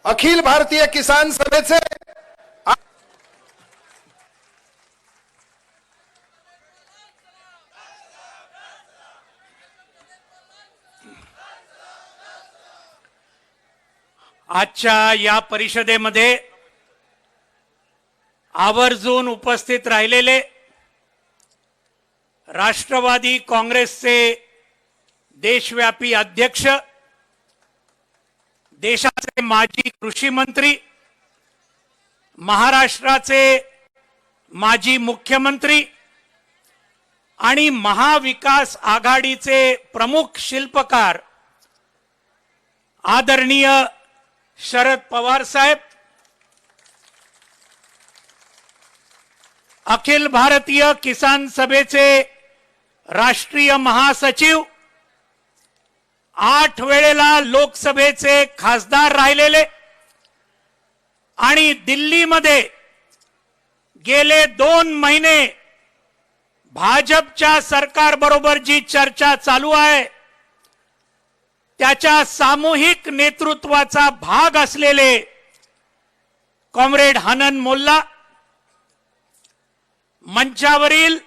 अखिल भारतीय किसान सभेचे आजच्या या परिषदेमध्ये आवर्जून उपस्थित राहिलेले राष्ट्रवादी काँग्रेसचे देशव्यापी अध्यक्ष, देशाचे माजी कृषी मंत्री, महाराष्ट्राचे माजी मुख्यमंत्री आणि महाविकास आघाडीचे प्रमुख शिल्पकार आदरणीय शरद पवार साहेब, अखिल भारतीय किसान सभेचे राष्ट्रीय महासचिव, 8 वेळेला लोकसभेचे खासदार राहिलेले आणि दिल्लीमध्ये गेले 2 महिने भाजपच्या सरकारबरोबर जी चर्चा चालू आहे त्याच्या सामूहिक नेतृत्वाचा भाग असलेले कॉम्रेड हनन मोल्ला, मंचावरील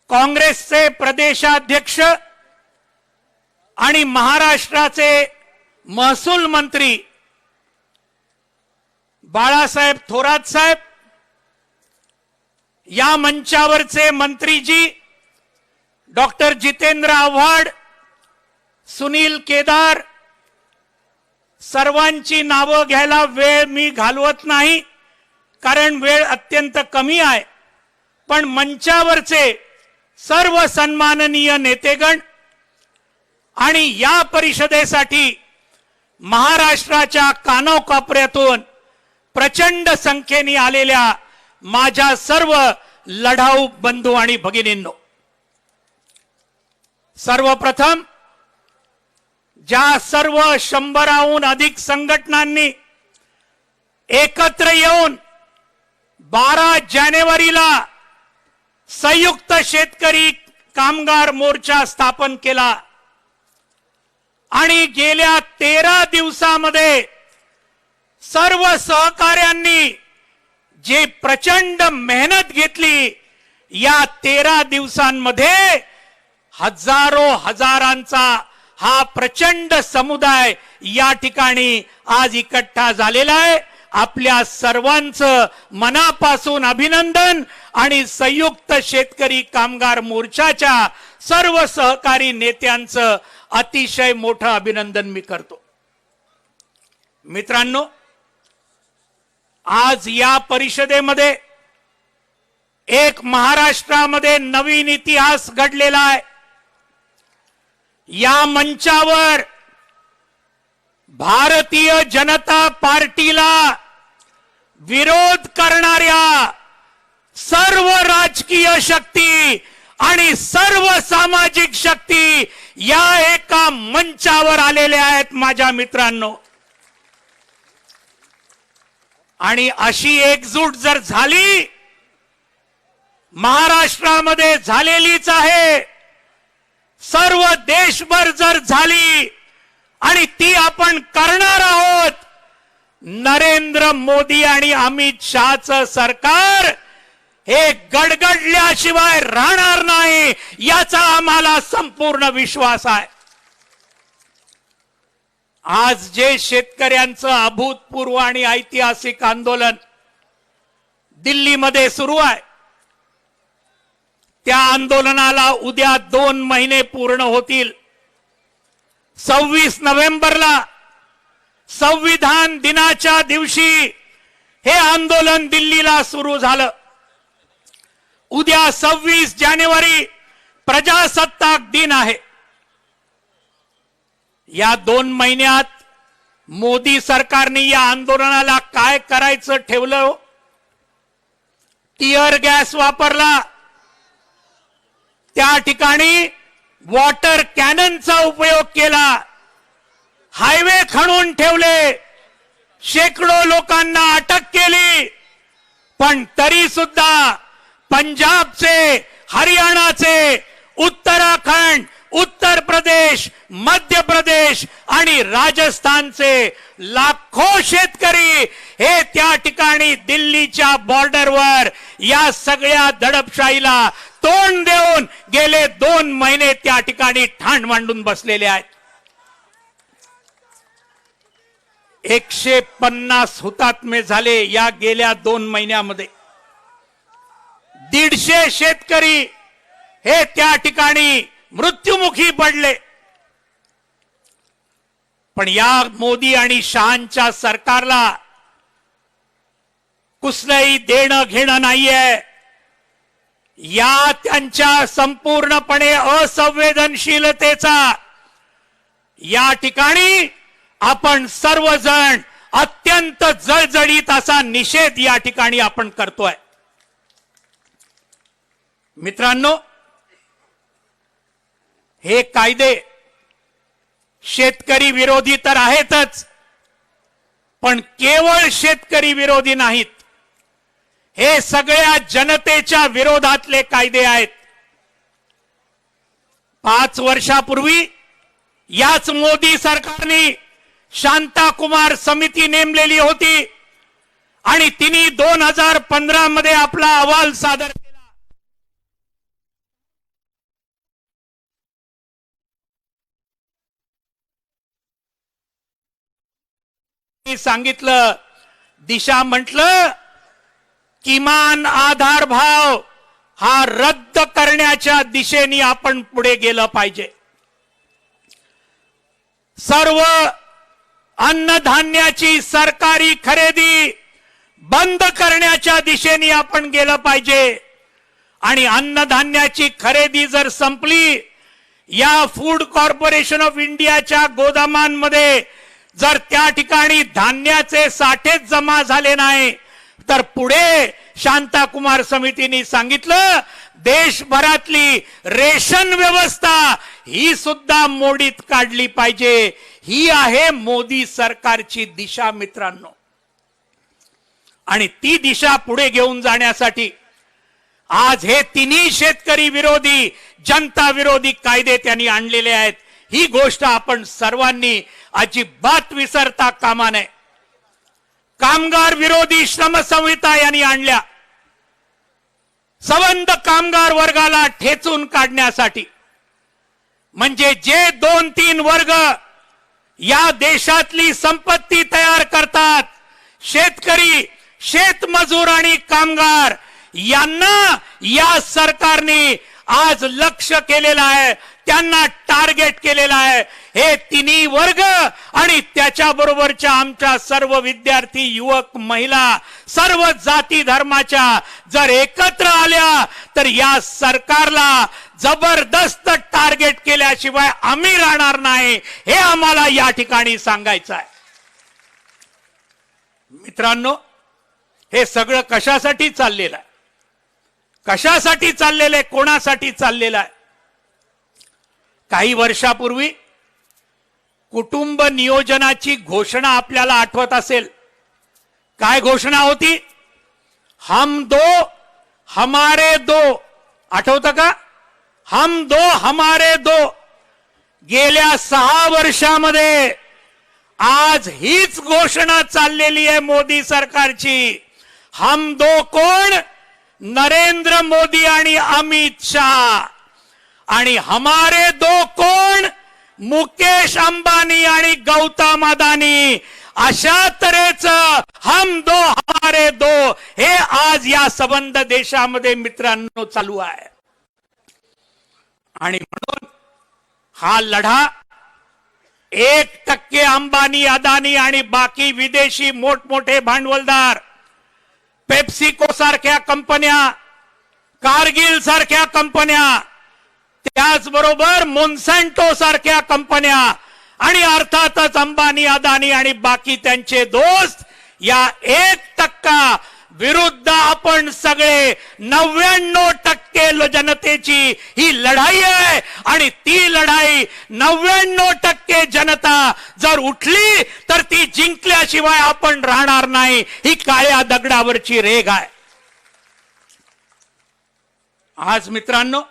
काँग्रेसचे प्रदेशाध्यक्ष आणि महाराष्ट्राचे महसूल मंत्री बाळासाहेब थोरात साहेब, या मंचावरचे मंत्रीजी डॉक्टर जितेंद्र आव्हाड, सुनील केदार, सर्वांची नावं घ्यायला वेळ मी घालवत नाही कारण वेळ अत्यंत कमी आहे, पण मंचावरचे सर्व सन्माननीय नेतेगण आणि या परिषदेसाठी महाराष्ट्राच्या कानाकोपऱ्यातून प्रचंड संख्येने आलेल्या माझ्या सर्व लढाऊ बंधू आणि भगिनींनो, सर्वप्रथम ज्या सर्व 100हून अधिक संघटनांनी एकत्र येऊन 12 जानेवारीला संयुक्त शेतकरी कामगार मोर्चा स्थापन केला आणि गेल्या 13 दिवसामध्ये सर्व सहकार्यांनी जे प्रचंड मेहनत घेतली, या 13 दिवसांमध्ये हजारांचा हा प्रचंड समुदाय या ठिकाणी आज इकट्ठा झालेला आहे. आपल्या सर्वांचं मनापासून अभिनंदन आणि संयुक्त शेतकरी कामगार मोर्चाच्या सर्व सहकारी नेत्यांचं अतिशय मोठं अभिनंदन मी करतो. मित्रांनो, आज या परिषदेमध्ये एक महाराष्ट्रामध्ये नवीन इतिहास घडलेला आहे. या मंचावर भारतीय जनता पार्टीला विरोध करणाऱ्या सर्व राजकीय शक्ती आणि सर्व सामाजिक शक्ती या एका मंचावर आलेल्या आहेत माझ्या मित्रांनो. आणि अशी एकजूट जर झाली, महाराष्ट्रामध्ये झालेलीच आहे, सर्व देशभर जर झाली आणि ती आपण करणार आहोत, नरेंद्र मोदी आणि अमित शहाचं सरकार हे गडगडल्याशिवाय राहणार नाही याचा आम्हाला संपूर्ण विश्वास आहे. आज जे शेतकऱ्यांचं अभूतपूर्व आणि ऐतिहासिक आंदोलन दिल्लीमध्ये सुरू आहे, त्या आंदोलनाला उद्या 2 महिने पूर्ण होतील. 26 नोव्हेंबरला संविधान दिनाच्या दिवशी हे आंदोलन दिल्लीला सुरू झालं. उद्या 26 जानेवारी प्रजासत्ताक दिन आहे. या 2 महिन्यात मोदी सरकारने या आंदोलनाला काय करायचं ठेवलं? टिअर गॅस वापरला, त्या ठिकाणी वॉटर कॅननचा उपयोग केला, हायवे खणून ठेवले, शेकडो लोकांना अटक केली, पण तरी सुद्धा पंजाबचे, हरियाणाचे, उत्तराखंड, उत्तर प्रदेश, मध्य प्रदेश आणि राजस्थानचे लाखो शेतकरी हे त्या ठिकाणी दिल्लीच्या बॉर्डरवर या सगळ्या दडपशाहीला तोंड देऊन गेले 2 महिने त्या ठिकाणी ठाण मांडून बसलेले आहेत. 150 हुतात्मे झाले या गेल्या 2 महिन्यामध्ये. 150 शेतकरी हे त्या ठिकाणी मृत्युमुखी पडले. पण या मोदी आणि शहांच्या सरकारला कुठलंही देणं घेणं नाहीये. या त्यांच्या संपूर्णपणे असंवेदनशीलतेचा या ठिकाणी आपण सर्वजण अत्यंत जळजळीत असा निषेध या ठिकाणी आपण करतोय. मित्रांनो, हे कायदे शेतकरी विरोधी तर आहेतच, पण केवळ शेतकरी विरोधी नाहीत. हे सगळ्या जनतेच्या विरोधातले कायदे आहेत. 5 वर्षापूर्वी याच मोदी सरकारने शांताकुमार समिती नेमलेली होती आणि तिने 2015 मध्ये आपला अहवाल सादर केला. सांगितलं, दिशा म्हटलं, किमान आधार भाव हा रद्द करण्याच्या दिशेने आपण पुढे गेलं पाहिजे. सर्व अन्नधान्याची सरकारी खरेदी बंद करण्याच्या दिशेने आपण गेलं पाहिजे. आणि अन्नधान्याची खरेदी जर संपली, या फूड कॉर्पोरेशन ऑफ इंडियाच्या गोदामांमध्ये जर त्या ठिकाणी धान्याचे साठेच जमा झाले नाही, तर पुढे शांताकुमार समितीने सांगितलं देशभरातली रेशन व्यवस्था ही सुद्धा मोडीत काढली पाहिजे. ही आहे मोदी सरकारची दिशा मित्रांनो. आणि ती दिशा पुढे घेऊन जाण्यासाठी आज हे तिन्ही शेतकरी विरोधी, जनता विरोधी कायदे त्यांनी आणलेले आहेत. ही गोष्ट आपण सर्वांनी अजिबात विसरता कामा नये. कामगार विरोधी श्रम संहिता यांनी आणल्या. संबंध कामगार वर्गाला ठेचून काढण्यासाठी, म्हणजे जे 2-3 वर्ग या देशातली संपत्ती तयार करतात, शेतकरी, शेतमजूर आणि कामगार, यांना या सरकारने आज लक्ष केलेलं आहे, त्यांना टार्गेट केलेलं आहे. हे तिन्ही वर्ग आणि त्याच्याबरोबरच्या आमच्या सर्व विद्यार्थी, युवक, महिला, सर्व जाती धर्माच्या जर एकत्र आल्या तर या सरकारला जबरदस्त टार्गेट केल्याशिवाय आम्ही राहणार नाही, हे आम्हाला या ठिकाणी सांगायचं आहे. मित्रांनो, हे सगळं कशासाठी चाललेलं आहे? कशासाठी चाललेलं आहे? कोणासाठी चाललेलं आहे? काही वर्षापूर्वी कुटुंब नियोजनाची घोषणा आपल्याला आठवत असेल. काय घोषणा होती? हम दो हमारे दो. आठवतं का? हम दो हमारे दो. गेल्या 6 वर्षामध्ये आज हीच घोषणा चाललेली आहे मोदी सरकारची. हम दो कोण? नरेंद्र मोदी आणि अमित शहा. आणि हमारे दो कोण? मुकेश अंबानी आणि गौतम अदानी. अशा तऱ्हेचं हम दो हमारे दो हे आज या संबंध देशामध्ये मित्रांनो चालू आहे. आणि म्हणून हा लढा 1% अंबानी, अदानी आणि बाकी विदेशी मोठमोठे भांडवलदार, पेप्सिको सारख्या कंपन्या, कारगिल सारख्या कंपन्या, त्याचबरोबर मोन्सॅन्टो सारख्या कंपन्या आणि अर्थातच अंबानी, अदानी आणि बाकी त्यांचे दोस्त, या 1% विरुद्ध आपण सगळे 99% जनतेची ही लढाई आहे. आणि ती लढाई 99% जनता जर उठली तर ती जिंकल्याशिवाय आपण राहणार नाही. ही काळ्या दगडावरची रेघ आहे. आज मित्रांनो,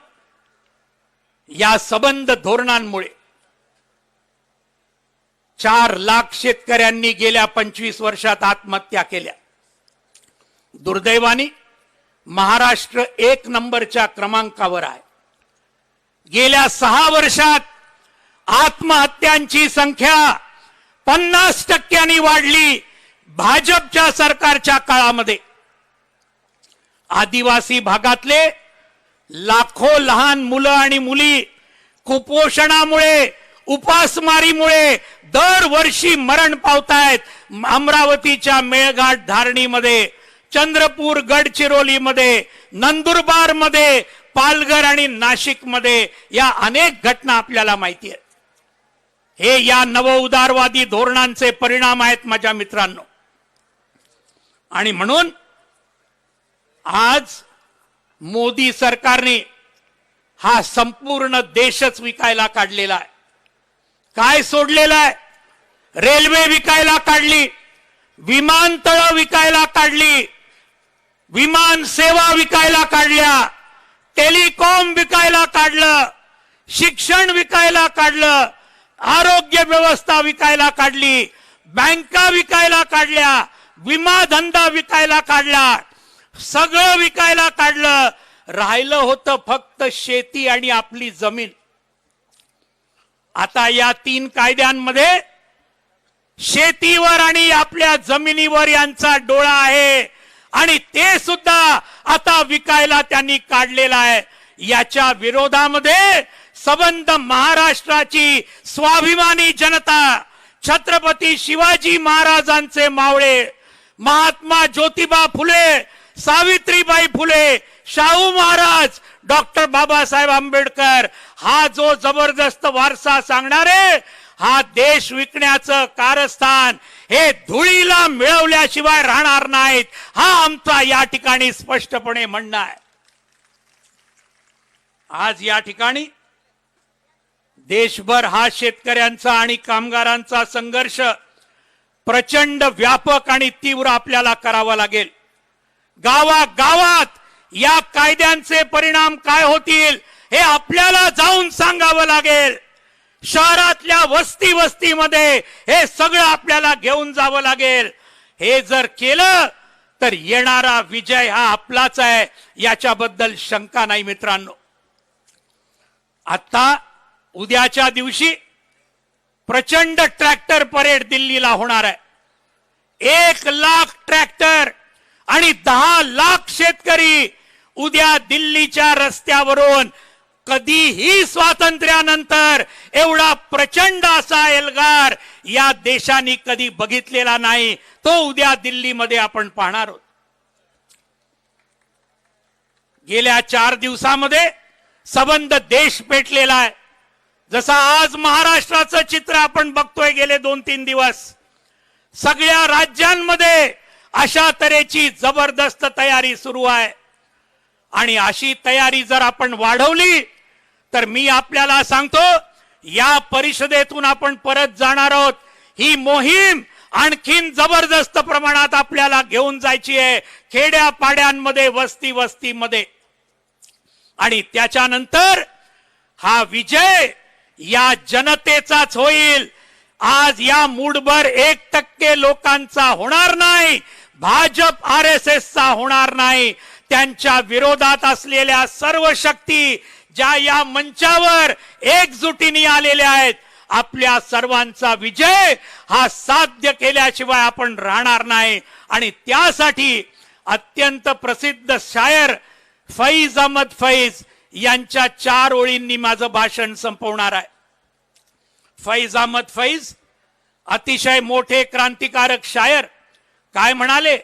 या संबंध धोरणांमुळे 4 लाख शेतकऱ्यांनी गेल्या 25 वर्षात आत्महत्या केल्या. दुर्दैवाने महाराष्ट्र 1 नंबरच्या क्रमांकावर आहे. गेल्या 6 वर्षात आत्महत्यांची संख्या 50% वाढली भाजपच्या सरकारच्या काळामध्ये. आदिवासी भागातले लाखो लहान मुलं आणि मुली कुपोषणामुळे उपासमारीमुळे दरवर्षी मरण पावतायत. अमरावतीच्या मेळघाट धारणीमध्ये, चंद्रपूर गडचिरोलीमध्ये, नंदुरबारमध्ये, पालघर आणि नाशिकमध्ये या अनेक घटना आपल्याला माहिती आहेत. हे या नवउदारवादी धोरणांचे परिणाम आहेत माझ्या मित्रांनो. आणि म्हणून आज मोदी सरकारने हा संपूर्ण देशच विकायला काढलेला आहे. काय सोडलेला आहे? रेल्वे विकायला काढली, विमानतळ विकायला काढली, विमान सेवा विकायला काढल्या, टेलिकॉम विकायला काढलं, शिक्षण विकायला काढलं, आरोग्य व्यवस्था विकायला काढली, बँका विकायला काढल्या, विमा धंदा विकायला काढला, सगळं विकायला काढलं. राहिलं होतं फक्त शेती आणि आपली जमीन. आता या 3 कायद्यांमध्ये शेतीवर आणि आपल्या जमिनीवर यांचा डोळा आहे आणि ते सुद्धा आता विकायला त्यांनी काढलेला आहे. याच्या विरोधामध्ये सबंध महाराष्ट्राची स्वाभिमानी जनता, छत्रपती शिवाजी महाराजांचे मावळे, महात्मा ज्योतिबा फुले, सावित्रीबाई फुले, शाहू महाराज, डॉक्टर बाबासाहेब आंबेडकर, हा जो जबरदस्त वारसा सांगणारे, हा देश विकण्याचं कारस्थान हे धुळीला मिळवल्याशिवाय राहणार नाहीत. हा आमचा या ठिकाणी स्पष्टपणे म्हणणं आहे. आज या ठिकाणी देशभर हा शेतकऱ्यांचा आणि कामगारांचा संघर्ष प्रचंड व्यापक आणि तीव्र आपल्याला करावा लागेल. गावागावात या कायद्यांचे परिणाम काय होतील हे आपल्याला जाऊन सांगावं लागेल. शहरातल्या वस्ती वस्तीमध्ये हे सगळं आपल्याला घेऊन जावं लागेल. हे जर केलं तर येणारा विजय हा आपलाच आहे, याच्याबद्दल शंका नाही मित्रांनो. आता उद्याच्या दिवशी प्रचंड ट्रॅक्टर परेड दिल्लीला होणार आहे. 1 लाख ट्रॅक्टर आणि 10 लाख शेतकरी उद्या दिल्लीच्या रस्त्यावरून कधीही स्वातंत्र्यानंतर एवढा प्रचंड असा एल्गार या देशाने कधी बघितलेला नाही. तो उद्या दिल्लीमध्ये आपण पाहणार आहोत. गेल्या 4 दिवसामध्ये सबंध देश पेटलेला आहे. जसा आज महाराष्ट्राचं चित्र आपण बघतोय गेले 2-3 दिवस, सगळ्या राज्यांमध्ये अशा तऱ्हेची जबरदस्त तयारी सुरू आहे. आणि अशी तयारी जर आपण वाढवली तर मी आपल्याला सांगतो, या परिषदेतून आपण परत जाणार आहोत. ही मोहीम आणखीन जबरदस्त प्रमाणात आपल्याला घेऊन जायची आहे, खेड्यापाड्यांमध्ये, वस्ती वस्तीमध्ये. आणि त्याच्यानंतर हा विजय या जनतेचाच होईल. आज या मूडभर 1% लोकांचा होणार नाही, भाजप RSSचा होणार नाही. त्यांच्या विरोधात असलेल्या सर्व शक्ती ज्या या मंचावर एकजुटीने आलेल्या आहेत, आपल्या सर्वांचा विजय हा साध्य केल्याशिवाय आपण राहणार नाही. आणि त्यासाठी अत्यंत प्रसिद्ध शायर फैज अहमद फैज यांच्या 4 ओळींनी माझं भाषण संपवणार आहे. फैज अहमद फैज अतिशय मोठे क्रांतिकारक शायर काय म्हणाले?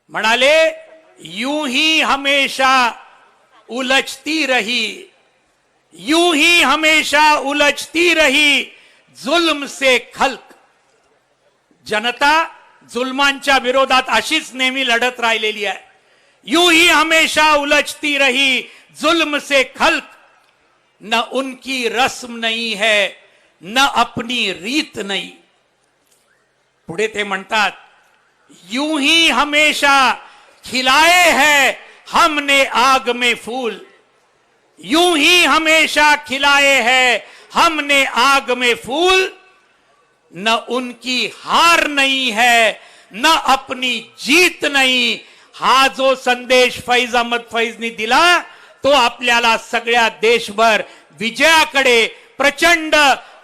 म्हणाले, यूं ही हमेशा उलझती रही, यूं ही हमेशा उलझती रही जुल्म से खल्क. जनता जुल्मांच्या विरोधात अशीच नेहमी लढत राहिलेली आहे. यूं ही हमेशा उलझती रही जुल्म से खल्क, न उनकी रस्म नहीं है न अपनी रीत नहीं. पुढे ते म्हणतात, यूं ही हमेशा खिलाए हैं हमने आग में फूल, यूं ही हमेशा खिलाए हैं हमने आग में फूल, न उनकी हार नहीं है न अपनी जीत नहीं. हा जो संदेश फैज अहमद फैजनी दिला तो आपल्याला सगळ्या देशभर विजयाकडे, प्रचंड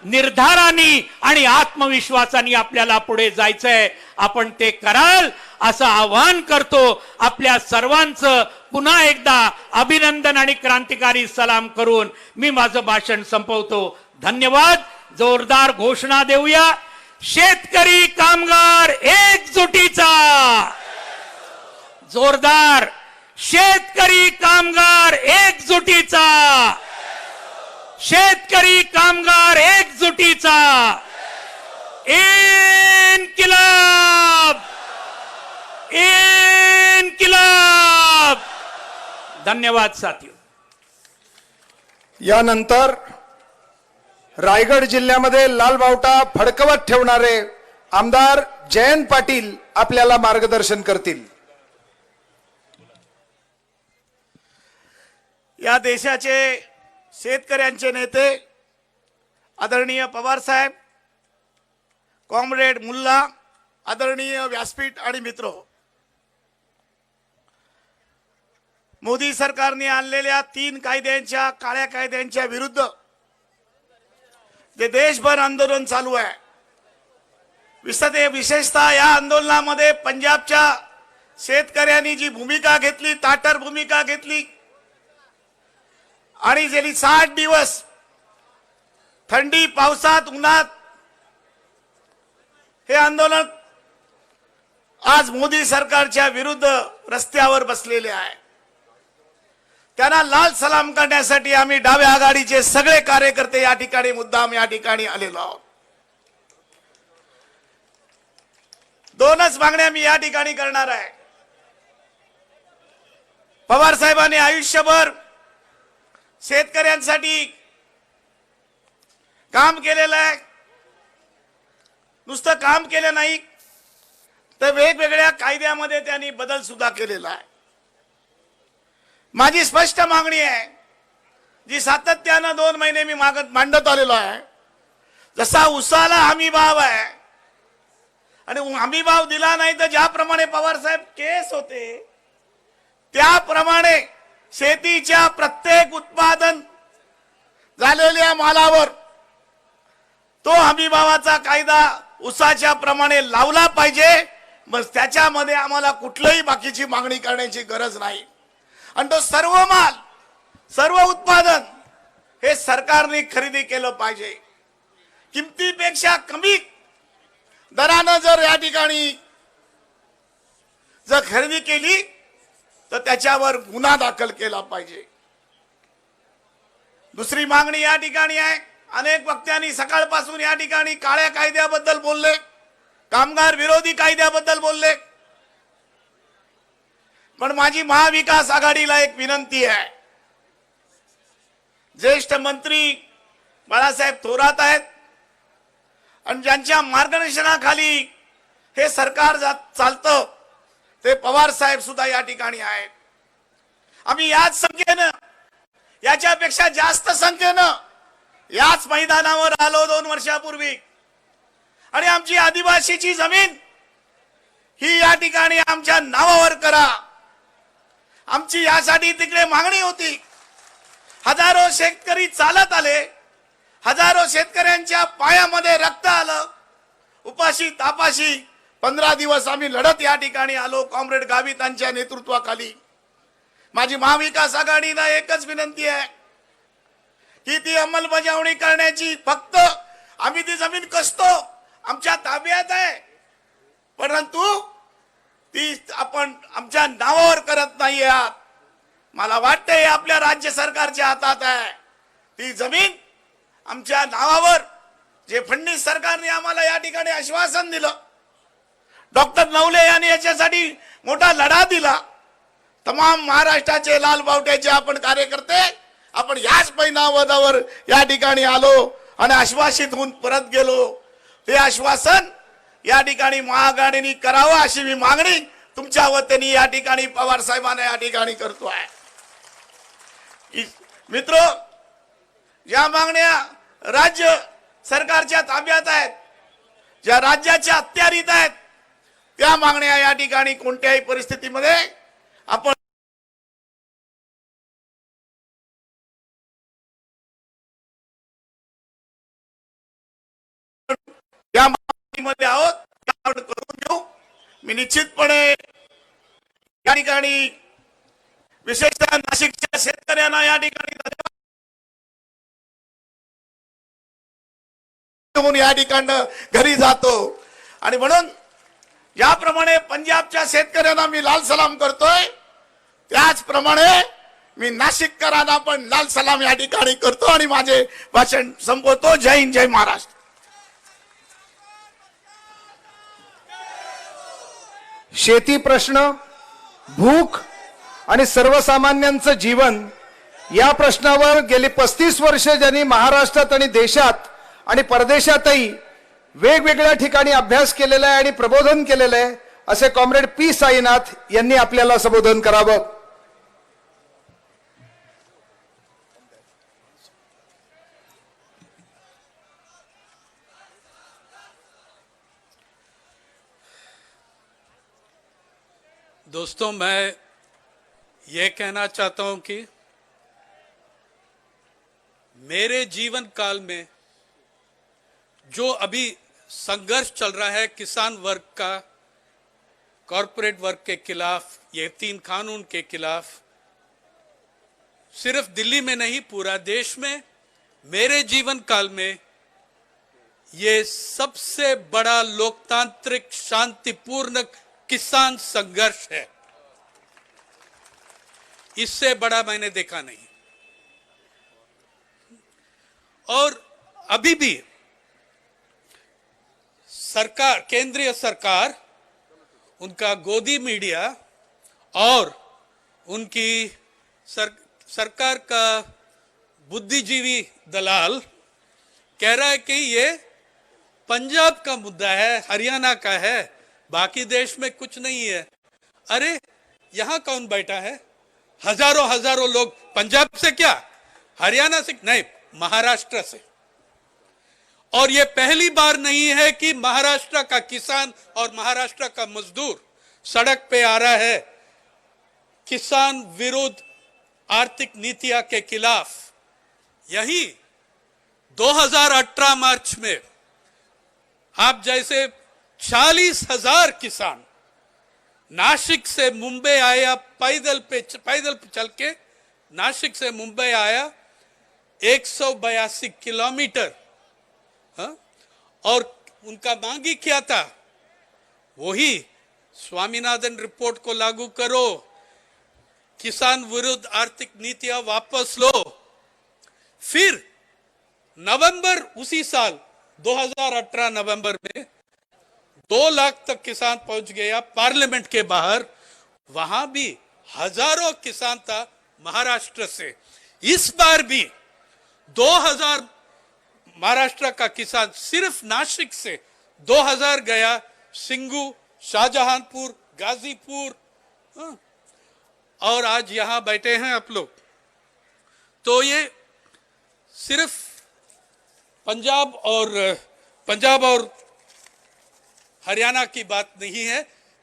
निर्धाराने आणि आत्मविश्वासाने आपल्याला पुढे जायचंय. आपण ते कराल असं आवाहन करतो. आपल्या सर्वांचं पुन्हा एकदा अभिनंदन आणि क्रांतिकारी सलाम करून मी माझं भाषण संपवतो. धन्यवाद. जोरदार घोषणा देऊया. शेतकरी कामगार एकजुटीचा. जोरदार. शेतकरी कामगार एकजुटीचा. शेतकरी कामगार एकजुटीचा. इन्किलाब. इन्किलाब. धन्यवाद साथियों. यानंतर रायगड जिल्ह्यामध्ये लालबावटा फडकवत ठेवणारे आमदार जयंत पाटील आपल्याला मार्गदर्शन करतील. या देशाचे शेतकऱ्यांचे नेते आदरणीय पवार साहेब, कॉम्रेड मुल्ला, आदरणीय व्यासपीठ आणि मित्र, मोदी सरकारने आणलेल्या 3 कायद्यांच्या, काळ्या कायद्यांच्या विरुद्ध जे देशभर आंदोलन चालू आहे, विशेषतः या आंदोलनामध्ये पंजाबच्या शेतकऱ्यांनी जी भूमिका घेतली, ताटर भूमिका घेतली आणि गेली 60 दिवस थंडी, पावसात, उन्हात हे आंदोलन आज मोदी सरकारच्या विरुद्ध रस्त्यावर बसलेले आहे. त्यांना लाल सलाम करण्यासाठी आम्ही डाव्या आघाडीचे सगळे कार्यकर्ते या ठिकाणी मुद्दाम या ठिकाणी आलेलो आहोत. 2च मागण्या मी या ठिकाणी करणार आहे. पवार साहेबांनी आयुष्यभर शेतकऱ्यांसाठी काम केलेलं आहे. नुसतं काम केलं नाही तर वेगवेगळ्या कायद्यामध्ये त्यांनी बदल सुद्धा केलेला आहे. माझी स्पष्ट मागणी आहे, जी सातत्यानं 2 महिने मी मांडत आलेलो आहे. जसा उसाला हमी भाव आहे आणि हमी भाव दिला नाही तर ज्याप्रमाणे पवार साहेब केस होते, त्याप्रमाणे शेतीच्या प्रत्येक उत्पादन झालेल्या मालावर तो हमी भावाचा कायदा उसाच्या प्रमाणे लावला पाहिजे. मग त्याच्यामध्ये आम्हाला कुठलीही बाकीची मागणी करण्याची गरज नाही. आणि तो सर्व माल, सर्व उत्पादन हे सरकारने खरेदी केलं पाहिजे. किमतीपेक्षा कमी दरानं जर या ठिकाणी जर खरेदी केली तर त्याच्यावर गुन्हा दाखल केला पाहिजे. दुसरी मागणी या ठिकाणी आहे. अनेक वक्त्यांनी सकाळपासून या ठिकाणी काळ्या कायद्याबद्दल बोलले, कामगार विरोधी कायद्याबद्दल बोलले. पण माझी महाविकास आघाडीला एक विनंती आहे. ज्येष्ठ मंत्री बाळासाहेब थोरात आहेत आणि ज्यांच्या मार्गदर्शनाखाली हे सरकार चालतं ते पवार साहेब सुद्धा या ठिकाणी आहेत. आम्ही याच संख्येनं, याच्यापेक्षा जास्त संख्येनं याच मैदानावर आलो 2 वर्षापूर्वी आणि आमची आदिवासीची जमीन ही या ठिकाणी आमच्या नावावर करा, आमची यासाठी तिकडे मागणी होती. हजारो शेतकरी चालत आले, हजारो शेतकऱ्यांच्या पायामध्ये रक्त आलं. उपाशी तापाशी 15 दिवस आम्ही लढत या ठिकाणी आलो कॉम्रेड गावितांच्या नेतृत्वाखाली. माझी महाविकास आघाडीला एकच विनंती आहे की ती अंमलबजावणी करण्याची. फक्त आम्ही ती जमीन कसतो, आमच्या ताब्यात आहे, परंतु ती आपण आमच्या नावावर करत नाही आहात. मला वाटतंय आपल्या राज्य सरकारच्या हातात आहे. ती जमीन आमच्या नावावर, जे फडणवीस सरकारने आम्हाला या ठिकाणी आश्वासन दिलं, डॉक्टर नवले यांनी याच्यासाठी मोठा लढा दिला. तमाम महाराष्ट्राचे लालबावट्याचे आपण कार्यकर्ते आपण याच मैदानावर या ठिकाणी आलो आणि आश्वासित होऊन परत गेलो. हे आश्वासन या ठिकाणी महाआघाडीने करावं अशी मी मागणी तुमच्या वतीने या ठिकाणी पवार साहेबांना या ठिकाणी करतो आहे. मित्र, ज्या मागण्या राज्य सरकारच्या ताब्यात आहेत, ज्या राज्याच्या अखत्यारीत आहेत, त्या मागण्या या ठिकाणी कोणत्याही परिस्थितीमध्ये आपण मी निश्चितपणे या ठिकाणी विशेषतः नाशिकच्या शेतकऱ्यांना या ठिकाणी या ठिकाणी घरी जातो आणि म्हणून ज्याप्रमाणे पंजाबच्या शेतकऱ्यांना मी लाल सलाम करतोय त्याचप्रमाणे मी नाशिककरांना पण लाल सलाम या ठिकाणी करतो आणि माझे भाषण संपवतो. जय हिंद, जय महाराष्ट्र. शेती प्रश्न, भूक आणि सर्वसामान्यांचं जीवन या प्रश्नावर गेली 35 वर्षे ज्यांनी महाराष्ट्रात आणि देशात आणि परदेशातही वेगवेगळ्या ठिकाणी अभ्यास केलेला आहे आणि प्रबोधन केलेलं आहे असे कॉम्रेड पी साईनाथ यांनी आपल्याला संबोधन करावं. दोस्तों, मैं ये कहना चाहता हूं कि मेरे जीवन काल में जो अभी संघर्ष चल रहा है किसान वर्ग का, कॉरपोरेट वर्ग के खिलाफ, ये 3 कानून के खिलाफ, सिर्फ दिल्ली में नहीं पूरा देश में मेरे जीवन काल में ये सबसे बड़ा लोकतांत्रिक शांतिपूर्ण किसान संघर्ष है. इससे बड़ा मैंने देखा नहीं. और अभी भी सरकार, केंद्रीय सरकार, उनका गोदी मीडिया और उनकी सरकार का बुद्धिजीवी दलाल कह रहा है कि ये पंजाब का मुद्दा है, हरियाणा का है, बाकी देश में कुछ नहीं है. अरे यहां कौन बैठा है? हजारों लोग पंजाब से, क्या हरियाणा से नहीं, महाराष्ट्र से. और ये पहली बार नहीं है कि महाराष्ट्र का किसान और महाराष्ट्र का मजदूर सड़क पे आ रहा है किसान विरुद्ध आर्थिक नीतियां के खिलाफ. यही 2018 मार्च में आप जैसे 40,000 किसान नासिक से मुंबई आया, पैदल चल के नासिक से मुंबई आया 182 किलोमीटर. और उनका मांगी क्या था? वही स्वामीनाथन रिपोर्ट को लागू करो, किसान विरुद्ध आर्थिक नीतियां वापस लो. फिर नवंबर, उसी साल 2018 नवंबर में 2 लाख तक किसान पहुंच गया पार्लियामेंट के बाहर. वहां भी हजारों किसान था महाराष्ट्र से. इस बार भी 2000 महाराष्ट्र का किसान सिर्फ नासिक से 2000 गया, सिंगू, शाहजहांपुर, गाजीपुर, और आज यहां बैठे हैं आप लोग. तो ये सिर्फ पंजाब और हरियाणा की बात नहीं है.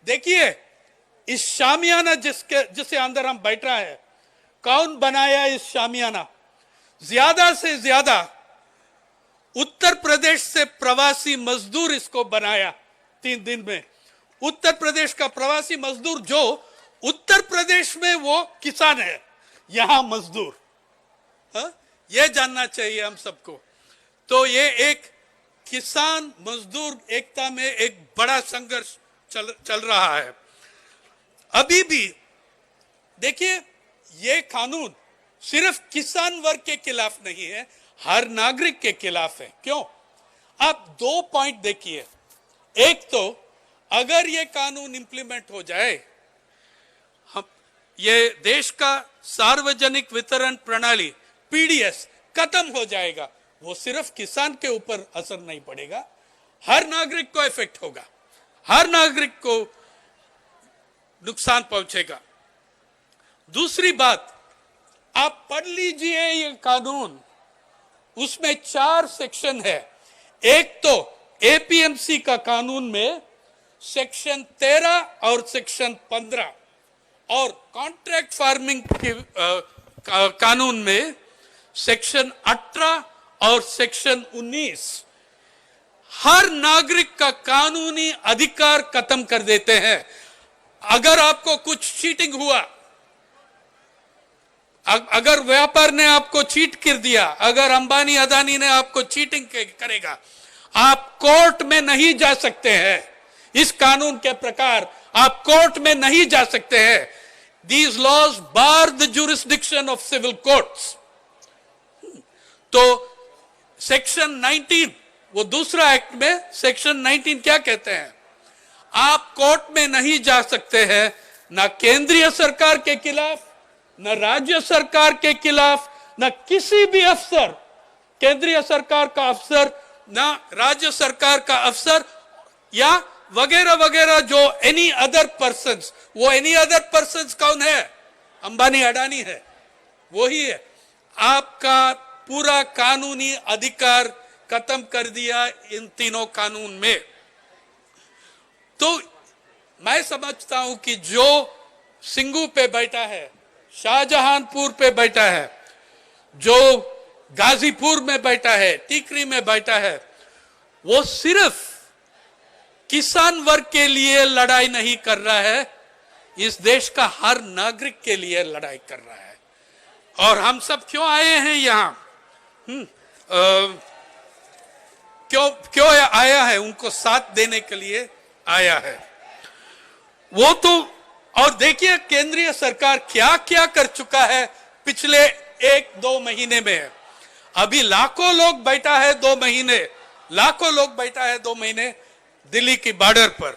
देखिए इस शामियाना जिसके अंदर हम बैठ रहे हैं, कौन बनाया इस शामियाना? ज्यादा से ज्यादा उत्तर प्रदेश से प्रवासी मजदूर इसको बनाया 3 दिन में. उत्तर प्रदेश का प्रवासी मजदूर जो उत्तर प्रदेश में वो किसान है, यहां मजदूर. ये जानना चाहिए हम सबको. तो ये एक किसान मजदूर एकता में एक बड़ा संघर्ष चल रहा है. अभी भी देखिए ये कानून सिर्फ किसान वर्ग के खिलाफ नहीं है, हर नागरिक के खिलाफ है. क्यों? आप 2 पॉइंट देखिए. एक तो अगर ये कानून इंप्लीमेंट हो जाए, हम ये देश का सार्वजनिक वितरण प्रणाली पीडीएस खत्म हो जाएगा. वो सिर्फ किसान के ऊपर असर नहीं पड़ेगा, हर नागरिक को इफेक्ट होगा, हर नागरिक को नुकसान पहुंचेगा. दूसरी बात, आप पढ़ लीजिए ये कानून, उसमें 4 सेक्शन है. एक तो एपीएमसी का कानून में सेक्शन 13 और सेक्शन 15 और कॉन्ट्रैक्ट फार्मिंग के कानून में सेक्शन 18 और सेक्शन 19. हर नागरिक का कानूनी अधिकार खत्म कर देते हैं। अगर आपको कुछ चीटिंग हुआ, अगर व्यापार ने आपको चीट कर दिया, अगर अंबानी अदानी ने आपको चीटिंग करेगा, आप कोर्ट में नहीं जा सकते हैं। इस कानून के प्रकार आप कोर्ट में नहीं जा सकते हैं। These laws bar the jurisdiction of civil courts. तो सेक्शन 19, वो दूसरा एक्ट में सेक्शन 19 क्या कहते हैं? आप कोर्ट में नहीं जा सकते हैं, ना केंद्रीय सरकार के खिलाफ, न राज्य सरकार के खिलाफ, न किसी भी अफसर, केंद्रीय सरकार का अफसर, न राज्य सरकार का अफसर, या वगैरह वगैरह जो एनी अदर पर्सन्स। वो एनी अदर पर्सन्स कौन है? अंबानी अडानी है, वो ही है। आपका पूरा कानूनी अधिकार खत्म कर दिया इन तीनों कानून में। तो मैं समझता हूं कि जो सिंगू पे बैठा है, शाहजहांपुर पे बैठा है, जो गाजीपुर में बैठा है, टीकरी में बैठा है, वो सिर्फ किसान वर्ग के लिए लड़ाई नहीं कर रहा है, इस देश का हर नागरिक के लिए लड़ाई कर रहा है। और हम सब क्यों आए हैं यहां? क्यों आया है? उनको साथ देने के लिए आया है वो तो। और देखिए केंद्रीय सरकार क्या क्या कर चुका है पिछले 1-2 महीने में। अभी लाखों लोग बैठा है 2 महीने, लाखों लोग बैठा है 2 महीने दिल्ली की बॉर्डर पर।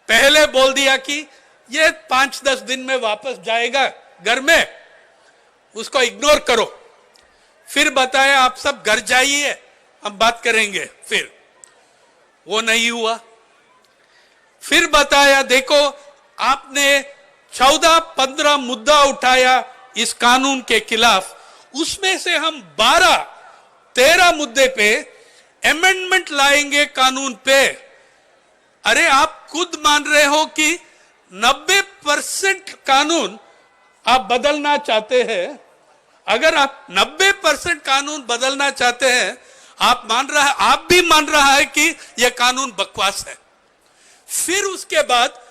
पहले बोल दिया कि ये 5-10 दिन में वापस जाएगा घर में, उसको इग्नोर करो। फिर बताया आप सब घर जाइए, हम बात करेंगे। फिर वो नहीं हुआ। फिर बताया देखो आपने 14-15 मुद्दा उठाया इस कानून के खिलाफ, उसमें से हम 12-13 मुद्दे पे अमेंडमेंट लाएंगे कानून पे। अरे आप खुद मान रहे हो कि 90% कानून आप बदलना चाहते हैं। अगर आप 90% कानून बदलना चाहते हैं, आप भी मान रहा है कि यह कानून बकवास है। फिर उसके बाद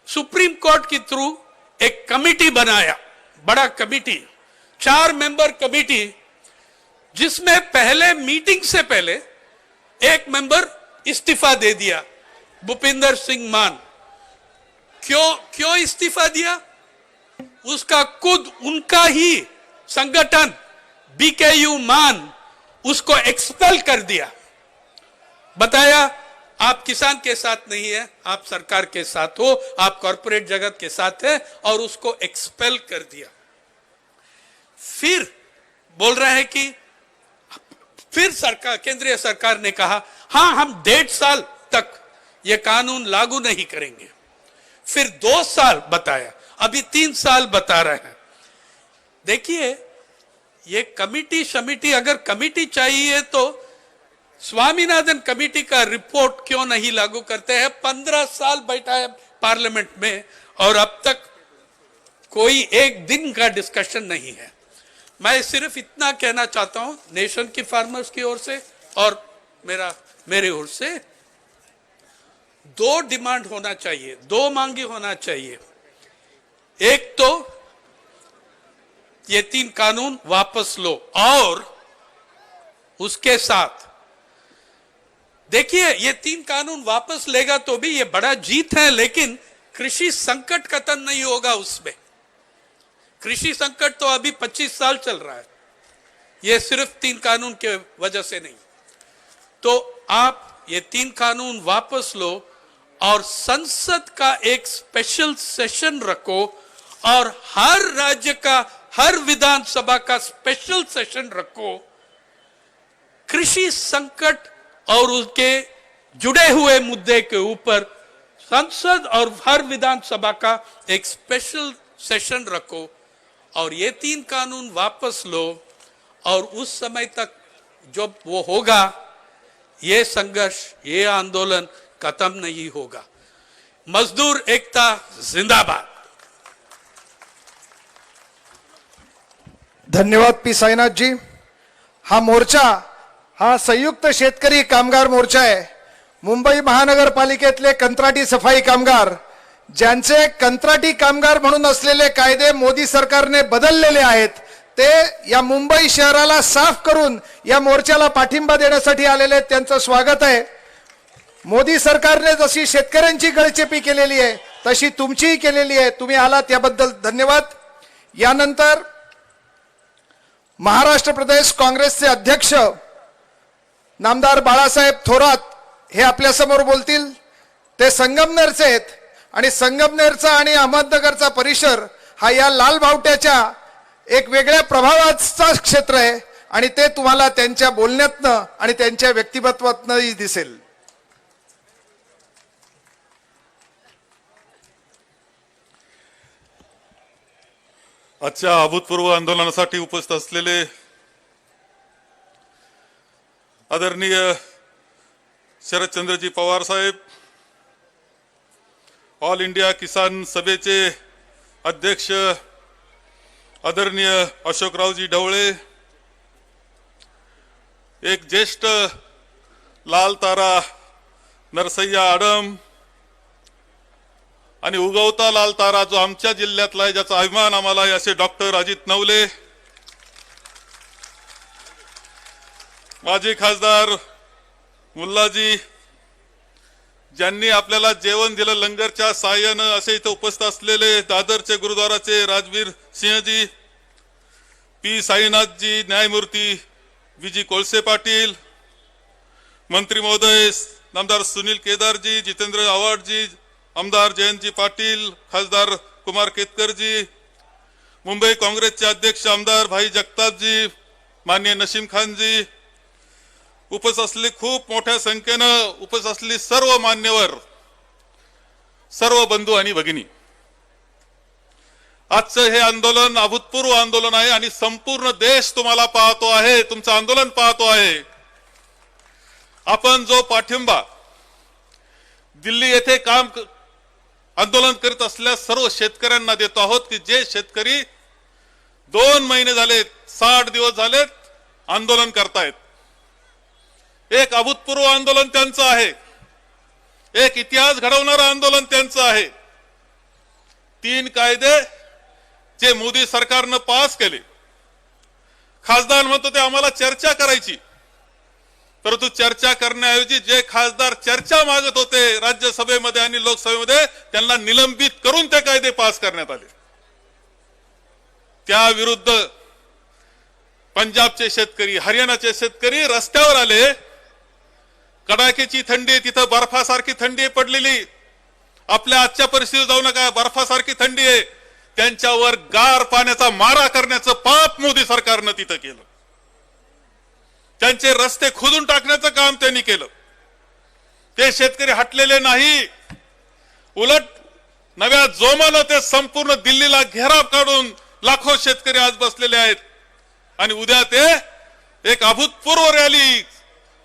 सुप्रीम कोर्ट के थ्रू एक कमिटी बनाया, बड़ा कमिटी, 4 मेंबर कमिटी, जिसमें पहले मीटिंग से पहले एक मेंबर इस्तीफा दे दिया, भूपिंदर सिंह मान। क्यों इस्तीफा दिया? उसका खुद उनका ही संगठन बीकेयू मान उसको एक्सपेल कर दिया। बताया आप किसान के साथ नहीं है, आप सरकार के साथ हो, आप कॉर्पोरेट जगत के साथ है, और उसको एक्सपेल कर दिया। फिर बोल रहे हैं कि फिर सरकार, केंद्रीय सरकार ने कहा हां हम 1.5 साल तक ये कानून लागू नहीं करेंगे। फिर 2 साल बताया, अभी 3 साल बता रहे हैं। देखिए ये कमिटी अगर कमिटी चाहिए तो स्वामीनाथन कमेटी का रिपोर्ट क्यों नहीं लागू करते हैं? 15 साल बैठा है पार्लियामेंट में और अब तक कोई एक दिन का डिस्कशन नहीं है। मैं सिर्फ इतना कहना चाहता हूं नेशन की फार्मर्स की ओर से और मेरे ओर से, 2 डिमांड होना चाहिए, 2 मांगे होना चाहिए। एक तो ये 3 कानून वापस लो, और उसके साथ देखिए ये 3 कानून वापस लेगा तो भी ये बड़ा जीत है, लेकिन कृषि संकट खत्म नहीं होगा उसमें। कृषि संकट तो अभी 25 साल चल रहा है, ये सिर्फ 3 कानून के वजह से नहीं। तो आप ये 3 कानून वापस लो और संसद का एक स्पेशल सेशन रखो, और हर राज्य का, हर विधानसभा का स्पेशल सेशन रखो। कृषि संकट और उसके जुड़े हुए मुद्दे के ऊपर संसद और हर विधानसभा का एक स्पेशल सेशन रखो, और ये 3 कानून वापस लो। और उस समय तक जब वो होगा, ये संघर्ष, ये आंदोलन खत्म नहीं होगा। मजदूर एकता जिंदाबाद। धन्यवाद पी साईनाथ जी। हा मोर्चा हा संयुक्त शेतकरी कामगार मोर्चा आहे. मुंबई महानगरपालिकेतले कंत्राटी सफाई कामगार, ज्यांचे कंत्राटी कामगार म्हणून असलेले कायदे मोदी सरकारने बदललेले आहेत, ते या मुंबई शहराला साफ करून या मोर्चाला पाठिंबा देण्यासाठी आलेले. त्यांचं स्वागत आहे. मोदी सरकारने जशी शेतकऱ्यांची गळचेपी केलेली आहे तशी तुमचीही केलेली आहे. तुम्ही आलात त्याबद्दल धन्यवाद. यानंतर महाराष्ट्र प्रदेश काँग्रेसचे अध्यक्ष नामदार बाळासाहेब थोरात हे आपल्या समोर बोलतील. ते संगमनेरचे आहेत आणि संगमनेरचा आणि अहमदनगरचा परिसर हा या लाल बावट्याच्या एक वेगळ्या प्रभावाचा क्षेत्र आहे आणि ते तुम्हाला त्यांच्या बोलण्यातनं आणि त्यांच्या व्यक्तिमत्वातनंही दिसेल. आजच्या अभूतपूर्व आंदोलनासाठी उपस्थित असलेले आदरणीय शरदचंद्रजी पवार साहेब, ऑल इंडिया किसान सभेचे अध्यक्ष आदरणीय अशोकरावजी ढवळे, एक ज्येष्ठ लाल तारा नरसय्या आडम आणि उगवता लाल तारा जो आमच्या जिल्ह्यातला आहे, ज्याचा अभिमान आम्हाला आहे, असे डॉक्टर अजित नवले, माजी खासदार मुल्लाजी, ज्यांनी आपल्याला जेवण दिलं लंगरच्या साह्यानं, असे इथे उपस्थित असलेले दादरचे गुरुद्वाराचे राजवीर सिंहजी, पी साईनाथजी, न्यायमूर्ती विजी कोळसे पाटील, मंत्री महोदय नामदार सुनील केदारजी, जितेंद्र आव्हाडजी, आमदार जयंतजी पाटील, खासदार कुमार केतकरजी, मुंबई काँग्रेसचे अध्यक्ष आमदार भाई जगतापजी, माननीय नसीम खानजी, उपस्थित असलेली खूप मोठ्या संख्येनं उपस्थित असलेली सर्व मान्यवर, सर्व बंधू आणि भगिनी, आजचं हे आंदोलन अभूतपूर्व आंदोलन आहे आणि संपूर्ण देश तुम्हाला पाहतो आहे, तुमचं आंदोलन पाहतो आहे. आपण जो पाठिंबा दिल्ली येथे आंदोलन करीत असलेल्या सर्व शेतकऱ्यांना देतो आहोत, की जे शेतकरी 2 महिने झालेत, 60 दिवस झालेत आंदोलन करतायत. एक अभूतपूर्व आंदोलन त्यांचं आहे, एक इतिहास घडवणारं आंदोलन त्यांचं आहे. 3 कायदे जे मोदी सरकारनं पास केले, खासदार म्हणतो ते आम्हाला चर्चा करायची, परंतु चर्चा करण्याऐवजी जे खासदार चर्चा मागत होते राज्यसभेमध्ये आणि लोकसभेमध्ये, त्यांना निलंबित करून ते कायदे पास करण्यात आले. त्या विरुद्ध पंजाबचे शेतकरी, हरियाणाचे शेतकरी रस्त्यावर आले. कडाक्याची थंडी, तिथं बर्फासारखी थंडी पडलेली, आपल्या आजच्या परिस्थितीत जाऊ नका, बर्फासारखी थंडी आहे. त्यांच्यावर गार पाण्याचा मारा करण्याचं पाप मोदी सरकारनं तिथं केलं. त्यांचे रस्ते खोदून टाकण्याचं काम त्यांनी केलं. ते शेतकरी हटलेले नाही, उलट नव्या जोमानं ते संपूर्ण दिल्लीला घेराव काढून लाखो शेतकरी आज बसलेले आहेत. आणि उद्या ते एक अभूतपूर्व रॅली,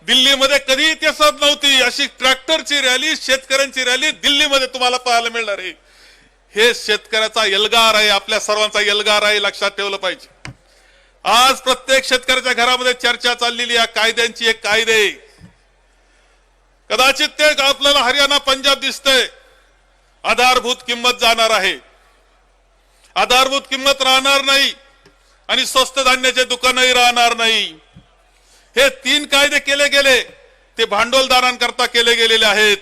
दिल्लीमध्ये कधी दिसत नव्हती अशी ट्रॅक्टरची रॅली, शेतकऱ्यांची रॅली दिल्लीमध्ये तुम्हाला पाहायला मिळणार आहे. हे शेतकऱ्याचा एल्गार आहे, आपल्या सर्वांचा एल्गार आहे, लक्षात ठेवलं पाहिजे. आज प्रत्येक शेतकऱ्याच्या घरामध्ये चर्चा चाललेली आहे कायद्यांची. एक कायदे कदाचित ते आपल्याला हरियाणा पंजाब दिसतंय, आधारभूत किंमत जाणार आहे, आधारभूत किंमत राहणार नाही आणि स्वस्त धान्याचे दुकानही राहणार नाही. हे 3 कायदे केले गेले, ते भांडवलदारांकरता केले गेलेले आहेत,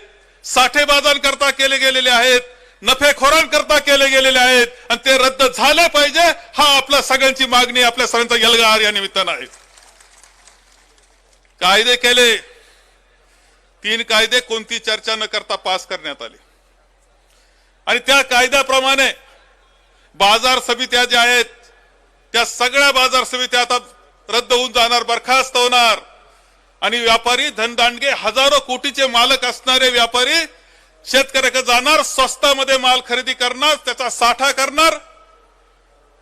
साठेबाजांकरता केले गेलेले आहेत, नफेखोरांकरता केले गेलेले आहेत आणि ते रद्द झाले पाहिजे. हा आपल्या सगळ्यांची मागणी, आपल्या सगळ्यांचा एल्गार या निमित्तानं आहे. कायदे केले, 3 कायदे कोणती चर्चा न करता पास करण्यात आले आणि त्या कायद्याप्रमाणे बाजार समित्या ज्या आहेत त्या सगळ्या बाजार समित्या आता रद्द होऊन जाणार, बरखास्त होणार आणि व्यापारी धनदांडगे, हजारो कोटीचे मालक असणारे व्यापारी शेतकऱ्याकडे जाणार, स्वस्तामध्ये माल खरेदी करणार, त्याचा साठा करणार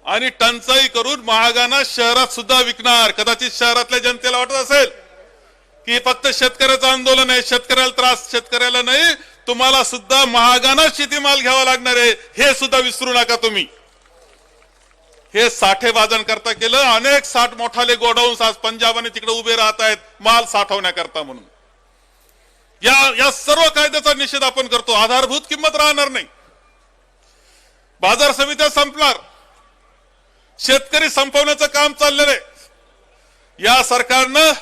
आणि टंचाई करून महागाना शहरात सुद्धा विकणार. कदाचित शहरातल्या जनतेला वाटत असेल की फक्त शेतकऱ्याचं आंदोलन आहे, शेतकऱ्याला त्रास, शेतकऱ्याला नाही, तुम्हाला सुद्धा महागाना शेतीमाल घ्यावा लागणार आहे, हे सुद्धा विसरू नका तुम्ही. हे साठेबाजन करता केलं. अनेक साठ मोठाले गोडाऊन्स आज पंजाबाने तिकडे उभे राहत आहेत माल साठवण्याकरता म्हणून. या सर्व कायद्याचा निषेध आपण करतो. आधारभूत किंमत राहणार नाही, बाजार समित्या संपणार, शेतकरी संपवण्याचं काम चाललेलं आहे. या सरकारनं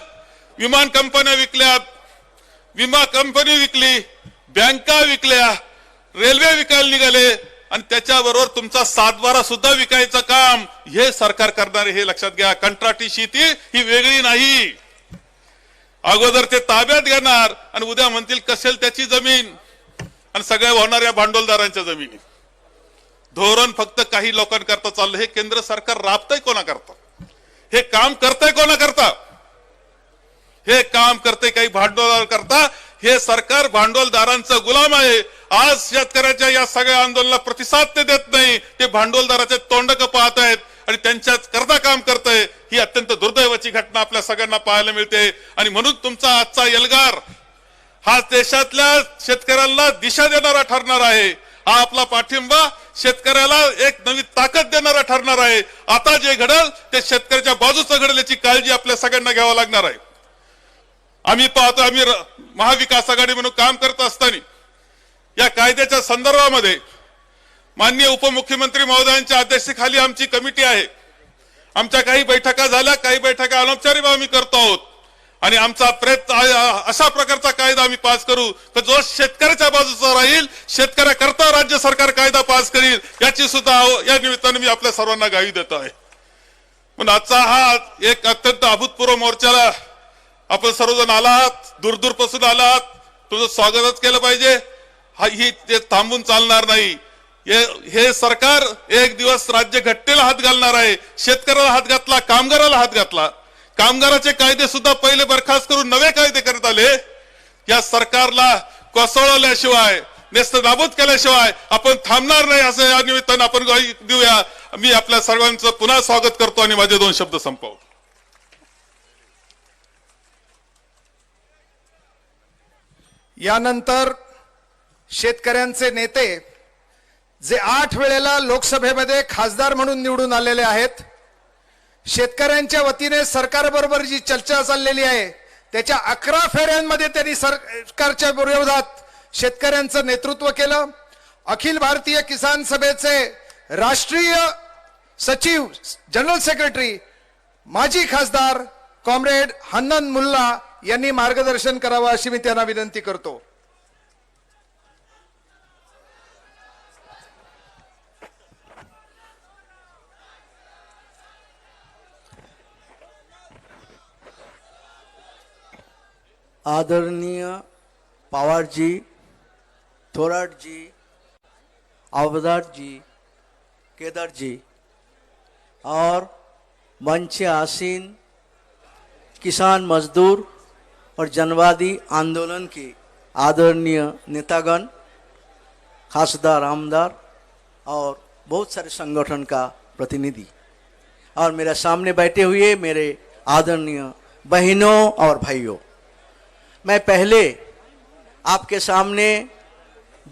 विमान कंपन्या विकल्यात, विमा कंपनी विकली, बँका विकल्या, रेल्वे विकायला निघाले आणि त्याच्याबरोबर तुमचा सातबारा सुद्धा विकायचं काम हे सरकार करणारे हे लक्षात घ्या. कंत्राटी शेती ही वेगळी नाही. अगोदर ते ताब्यात घेणार आणि उद्या म्हणतील कसेल त्याची जमीन आणि सगळ्या होणाऱ्या भांडवलदारांच्या जमिनी. धोरण फक्त काही लोकांकरता चाललं. हे केंद्र सरकार राबतंय कोणाकरता? हे काम करतंय कोणाकरता? हे काम करते काही भांडवलदार करता. हे सरकार भांडवलदारांचा गुलाम आहे. आज शेतकऱ्याच्या या सगळ्या आंदोलनाला प्रतिसाद ते देत नाही. ते भांडवलदाराचे तोंडक पाहत आहेत आणि त्यांच्याच करता काम करतंय. ही अत्यंत दुर्दैवाची घटना आपल्या सगळ्यांना पाहायला मिळते. आणि म्हणून तुमचा आजचा एल्गार हा देशातल्या शेतकऱ्यांना दिशा देणारा ठरणार आहे. हा आपला पाठिंबा शेतकऱ्याला एक नवी ताकद देणारा ठरणार आहे. आता जे घडल ते शेतकऱ्याच्या बाजूचं घडल याची काळजी आपल्या सगळ्यांना घ्यावं लागणार आहे. आम्ही पाहतो, आम्ही महाविकास आघाडी म्हणून काम करत असताना या कायद्याच्या संदर्भामध्ये माननीय उपमुख्यमंत्री महोदयांच्या अध्यक्षतेखाली आमची कमिटी आहे. आमच्या काही बैठका झाल्या, काही बैठका अनौपचारिक आम्ही करतो आहोत आणि आमचा प्रयत्न अशा प्रकारचा कायदा आम्ही पास करू तर जो शेतकऱ्याच्या बाजूचा राहील, शेतकऱ्याकरता राज्य सरकार कायदा पास करील याची सुद्धा या निमित्ताने मी आपल्या सर्वांना ग्वाही देतो आहे. पण आजचा हा एक अत्यंत अभूतपूर्व मोर्चाला आपण सर्वजण आलात, दूरपासून आलात, तुझं स्वागतच केलं पाहिजे. ही ते थांबून चालणार नाही. हे सरकार एक दिवस राज्य घटनेला हात घालणार आहे. शेतकऱ्याला हात घातला, कामगाराला हात घातला. कामगाराचे कायदे सुद्धा पहिले बरखास्त करून नवे कायदे करण्यात आले. या सरकारला कोसळल्याशिवाय, नेस्तनाबूद केल्याशिवाय आपण थांबणार नाही असं या निमित्तानं आपण ग्वाही देऊया. मी आपल्या सर्वांचं पुन्हा स्वागत करतो आणि माझे 2 शब्द संपवतो. यानंतर शेतकऱ्यांचे नेते जे 8 वेळेला लोकसभेमध्ये खासदार म्हणून निवडून आलेले आहेत, शेतकऱ्यांच्या वतीने सरकारबरोबर जी चर्चा चाललेली आहे त्याच्या 11 फेऱ्यांमध्ये त्यांनी सरकारच्या विरोधात शेतकऱ्यांचं नेतृत्व केलं. अखिल भारतीय किसान सभेचे राष्ट्रीय सचिव, जनरल सेक्रेटरी, माजी खासदार कॉम्रेड हन्नन मुल्ला यांनी मार्गदर्शन करावं अशी मी त्यांना विनंती करतो. आदरणीय पवार जी, थोराट जी, अवतार जी, केदार जी और मंच आसीन किसान मजदूर और जनवादी आंदोलन के आदरणीय नेतागण, खासदार, आमदार और बहुत सारे संगठन का प्रतिनिधि और मेरे सामने बैठे हुए मेरे आदरणीय बहनों और भाइयों, मैं पहले आपके सामने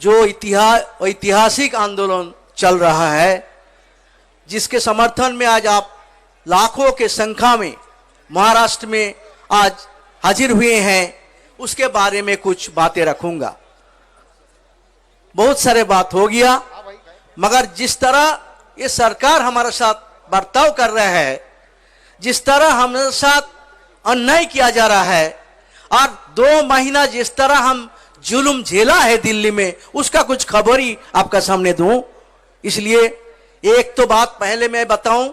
जो ऐतिहासिक आंदोलन चल रहा है, जिसके समर्थन में आज आप लाखों के संख्या में महाराष्ट्र में आज हाजिर हुए हैं, उसके बारे में कुछ बातें रखूंगा. बहुत सारे बात हो गया, मगर जिस तरह ये सरकार हमारे साथ बर्ताव कर रहा है, जिस तरह हमारे साथ अन्याय किया जा रहा है और 2 महीना जिस तरह हम जुल्म झेला है दिल्ली में, उसका कुछ खबर ही आपका सामने दूं. इसलिए एक तो बात पहले मैं बताऊं,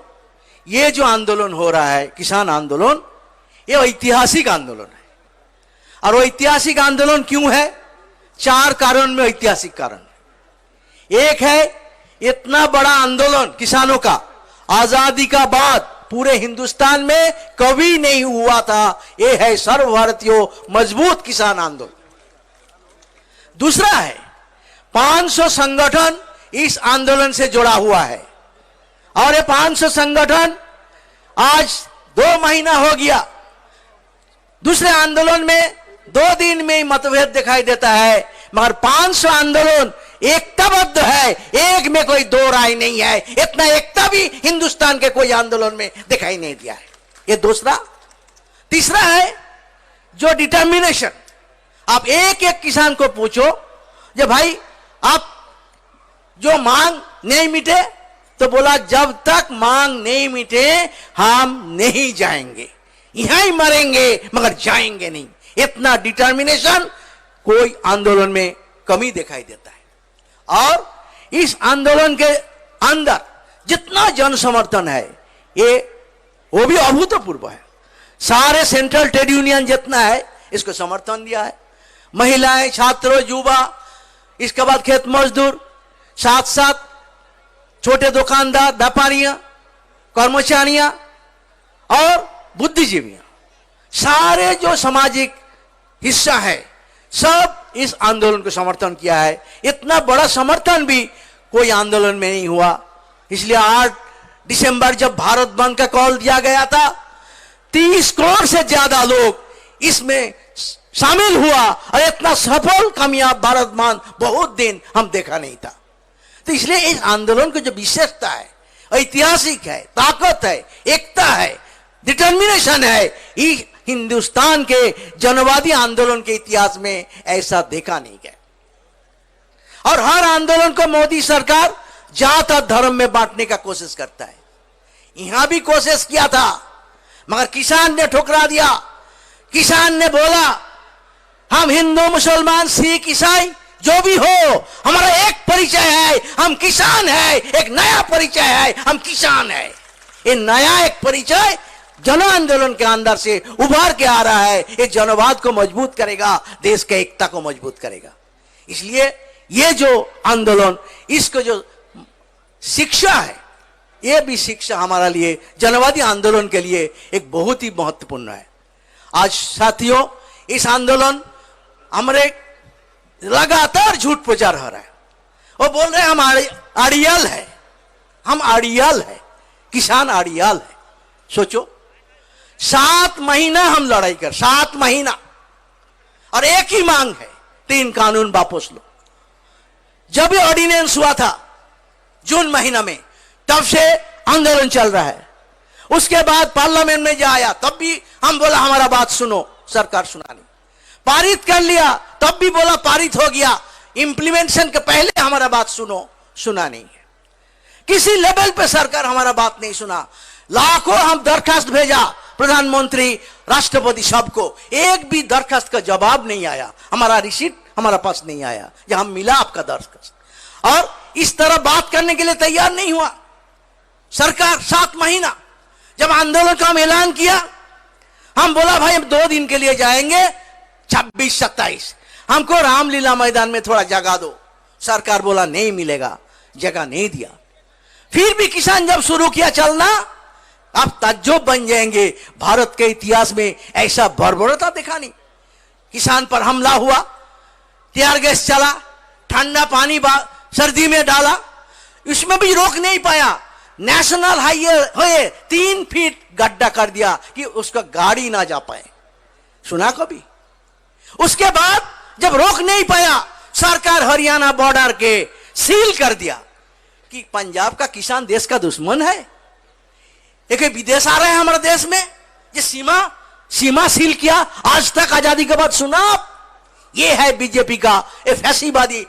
ये जो आंदोलन हो रहा है किसान आंदोलन, ये ऐतिहासिक आंदोलन है. और वो ऐतिहासिक आंदोलन क्यों है? 4 कारण में ऐतिहासिक कारण. एक है, इतना बड़ा आंदोलन किसानों का आजादी का बाद पूरे हिंदुस्तान में कभी नहीं हुआ था. ये है सर्वभारतीय मजबूत किसान आंदोलन. दूसरा है, 500 संगठन इस आंदोलन से जुड़ा हुआ है और ये 500 संगठन आज 2 महीना हो गया. दूसरे आंदोलन में 2 दिन में ही मतभेद दिखाई देता है, मगर 500 आंदोलन एकताबद्ध है, एक में कोई दो राय नहीं है। इतना एकता भी हिंदुस्तान के कोई आंदोलन में दिखाई नहीं दिया है। ये दूसरा। तीसरा है जो डिटर्मिनेशन। आप एक एक किसान को पूछो, जब भाई आप जो मांग नहीं मिटे, तो बोला जब तक मांग नहीं मिटे हम नहीं जाएंगे, यहां ही मरेंगे मगर जाएंगे नहीं। इतना डिटर्मिनेशन कोई आंदोलन में कमी दिखाई देता है। और इस आंदोलन के अंदर जितना जन समर्थन है वो भी अभूतपूर्व है। सारे सेंट्रल ट्रेड यूनियन जितना है इसको समर्थन दिया है। महिलाएं, छात्र, युवा, इसके बाद खेत मजदूर, साथ साथ छोटे दुकानदार, व्यापारियां, कर्मचारियां और बुद्धिजीवियां, सारे जो सामाजिक हिस्सा है सब इस आंदोलन को समर्थन किया है। इतना बड़ा समर्थन भी कोई आंदोलन में नहीं हुआ। इसलिए 8 दिसंबर जब भारत बंद का कॉल दिया गया था, 30 करोड़ से ज्यादा लोग इसमें शामिल हुआ और इतना सफल कामयाब भारत बंद बहुत दिन हम देखा नहीं था। तो इसलिए इस आंदोलन की जो विशेषता है, ऐतिहासिक है, ताकत है, एकता है, डिटर्मिनेशन है, इस हिंदुस्तान के जनवादी आंदोलन के इतिहास में ऐसा देखा नहीं गया। और हर आंदोलन को मोदी सरकार जात और धर्म में बांटने का कोशिश करता है। यहां भी कोशिश किया था मगर किसान ने ठुकरा दिया। किसान ने बोला हम हिंदू, मुसलमान, सिख, ईसाई जो भी हो, हमारा एक परिचय है, हम किसान है। एक नया परिचय है, हम किसान है। ये नया एक परिचय जन आंदोलन के अंदर से उभार के आ रहा है। ये जनवाद को मजबूत करेगा, देश के एकता को मजबूत करेगा। इसलिए ये जो आंदोलन, इसको जो शिक्षा है, ये भी शिक्षा हमारा लिए, जनवादी आंदोलन के लिए एक बहुत ही महत्वपूर्ण है। आज साथियों, इस आंदोलन हमारे लगातार झूठ प्रचार हो रहा है। वो बोल रहे हैं हम आड़ियल है, हम आड़ियल है, किसान आड़ियल है। सोचो 7 महीना हम लड़ाई कर, 7 महीना, और एक ही मांग है, 3 कानून वापस लो। जब ये ऑर्डिनेंस हुआ था जून महीना में, तब से आंदोलन चल रहा है। उसके बाद पार्लियामेंट में जाया, तब भी हम बोला हमारा बात सुनो, सरकार सुना नहीं। पारित कर लिया, तब भी बोला पारित हो गया, इंप्लीमेंटेशन के पहले हमारा बात सुनो, सुना नहीं है। किसी लेवल पे सरकार हमारा बात नहीं सुना। लाखों हम दरखास्त भेजा, प्रधानमंत्री, राष्ट्रपति, सबको, एक भी दरखास्त का जवाब नहीं आया। हमारा रिसीट हमारा पास नहीं आया जहां मिला आपका दरखास्त। और इस तरह बात करने के लिए तैयार नहीं हुआ सरकार। 7 महीना जब आंदोलन का हम ऐलान किया, हम बोला भाई हम 2 दिन के लिए जाएंगे, 26-27, हमको रामलीला मैदान में थोड़ा जगह दो। सरकार बोला नहीं मिलेगा, जगह नहीं दिया। फिर भी किसान जब शुरू किया चलना, आप ताज्जुब बन जाएंगे, भारत के इतिहास में ऐसा बर्बरता देखा नहीं। किसान पर हमला हुआ, टीयर गैस चला, ठंडा पानी सर्दी में डाला, इसमें भी रोक नहीं पाया। नेशनल हाईवे 3 फीट गड्ढा कर दिया कि उसका गाड़ी ना जा पाए। सुना कभी? उसके बाद जब रोक नहीं पाया, सरकार हरियाणा बॉर्डर के सील कर दिया कि पंजाब का किसान देश का दुश्मन है। एक विदेश आ रहे हैं हमारे देश में, ये सीमा सील किया। आज तक आजादी के बाद सुना आप? ये है बीजेपी का फैसीवादी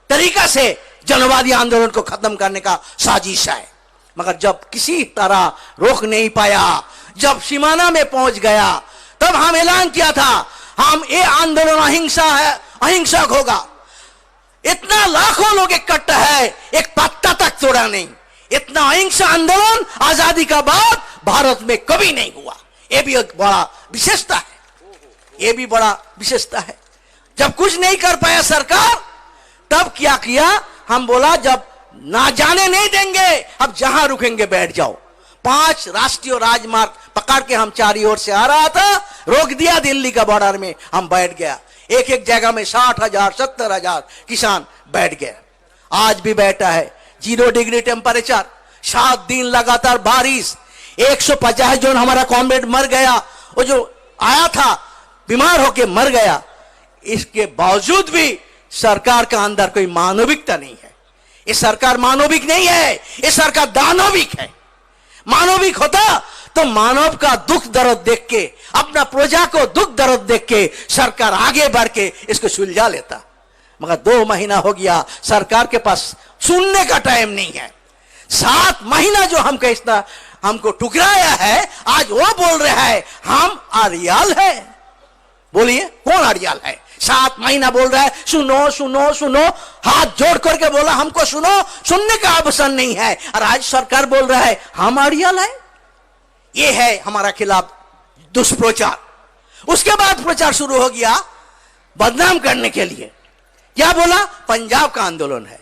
तरीका से जनवादी आंदोलन को खत्म करने का साजिश है। मगर जब किसी तरह रोक नहीं पाया, जब सीमाना में पहुंच गया, तब हम ऐलान किया था हम ये आंदोलन अहिंसक होगा। इतना लाखों लोग इकट्ठा है, एक पत्ता तक तोड़ा नहीं। इतना अहिंसा आंदोलन आजादी का बाद भारत में कभी नहीं हुआ। ये भी एक बड़ा विशेषता है, ये भी बड़ा विशेषता है। जब कुछ नहीं कर पाया सरकार, तब क्या किया, हम बोला जब ना जाने नहीं देंगे, अब जहां रुकेंगे बैठ जाओ। 5 राष्ट्रीय राजमार्ग पकड़ के हम चारों ओर से आ रहा था, रोक दिया दिल्ली का बॉर्डर में, हम बैठ गया। एक जगह में 60,000 70,000 किसान बैठ गए। आज भी बैठा है। 0 डिग्री टेम्परेचर, 7 दिन लगातार बारिश, 150 जन हमारा कॉमरेड मर गया, वो जो आया था बीमार होके मर गया। इसके बावजूद भी सरकार का अंदर कोई मानविकता नहीं है। ये सरकार मानविक नहीं है, ये सरकार दानविक है। मानविक होता तो मानव का दुख दर्द देख के, अपना प्रजा को दुख दर्द देख के सरकार आगे बढ़ के इसको सुलझा लेता। मगर 2 महीना हो गया, सरकार के पास सुनने का टाइम नहीं है। 7 महीना जो हमको टुकराया है, आज वो बोल रहा है हम अड़ियाल है। बोलिए कौन अड़ियाल है? 7 महीना बोल रहा है सुनो सुनो सुनो, हाथ जोड़ करके बोला हमको सुनो, सुनने का अवसर नहीं है। और आज सरकार बोल रहा है हम अड़ियाल है। ये है हमारा खिलाफ दुष्प्रचार। उसके बाद प्रचार शुरू हो गया बदनाम करने के लिए। क्या बोला? पंजाब का आंदोलन है।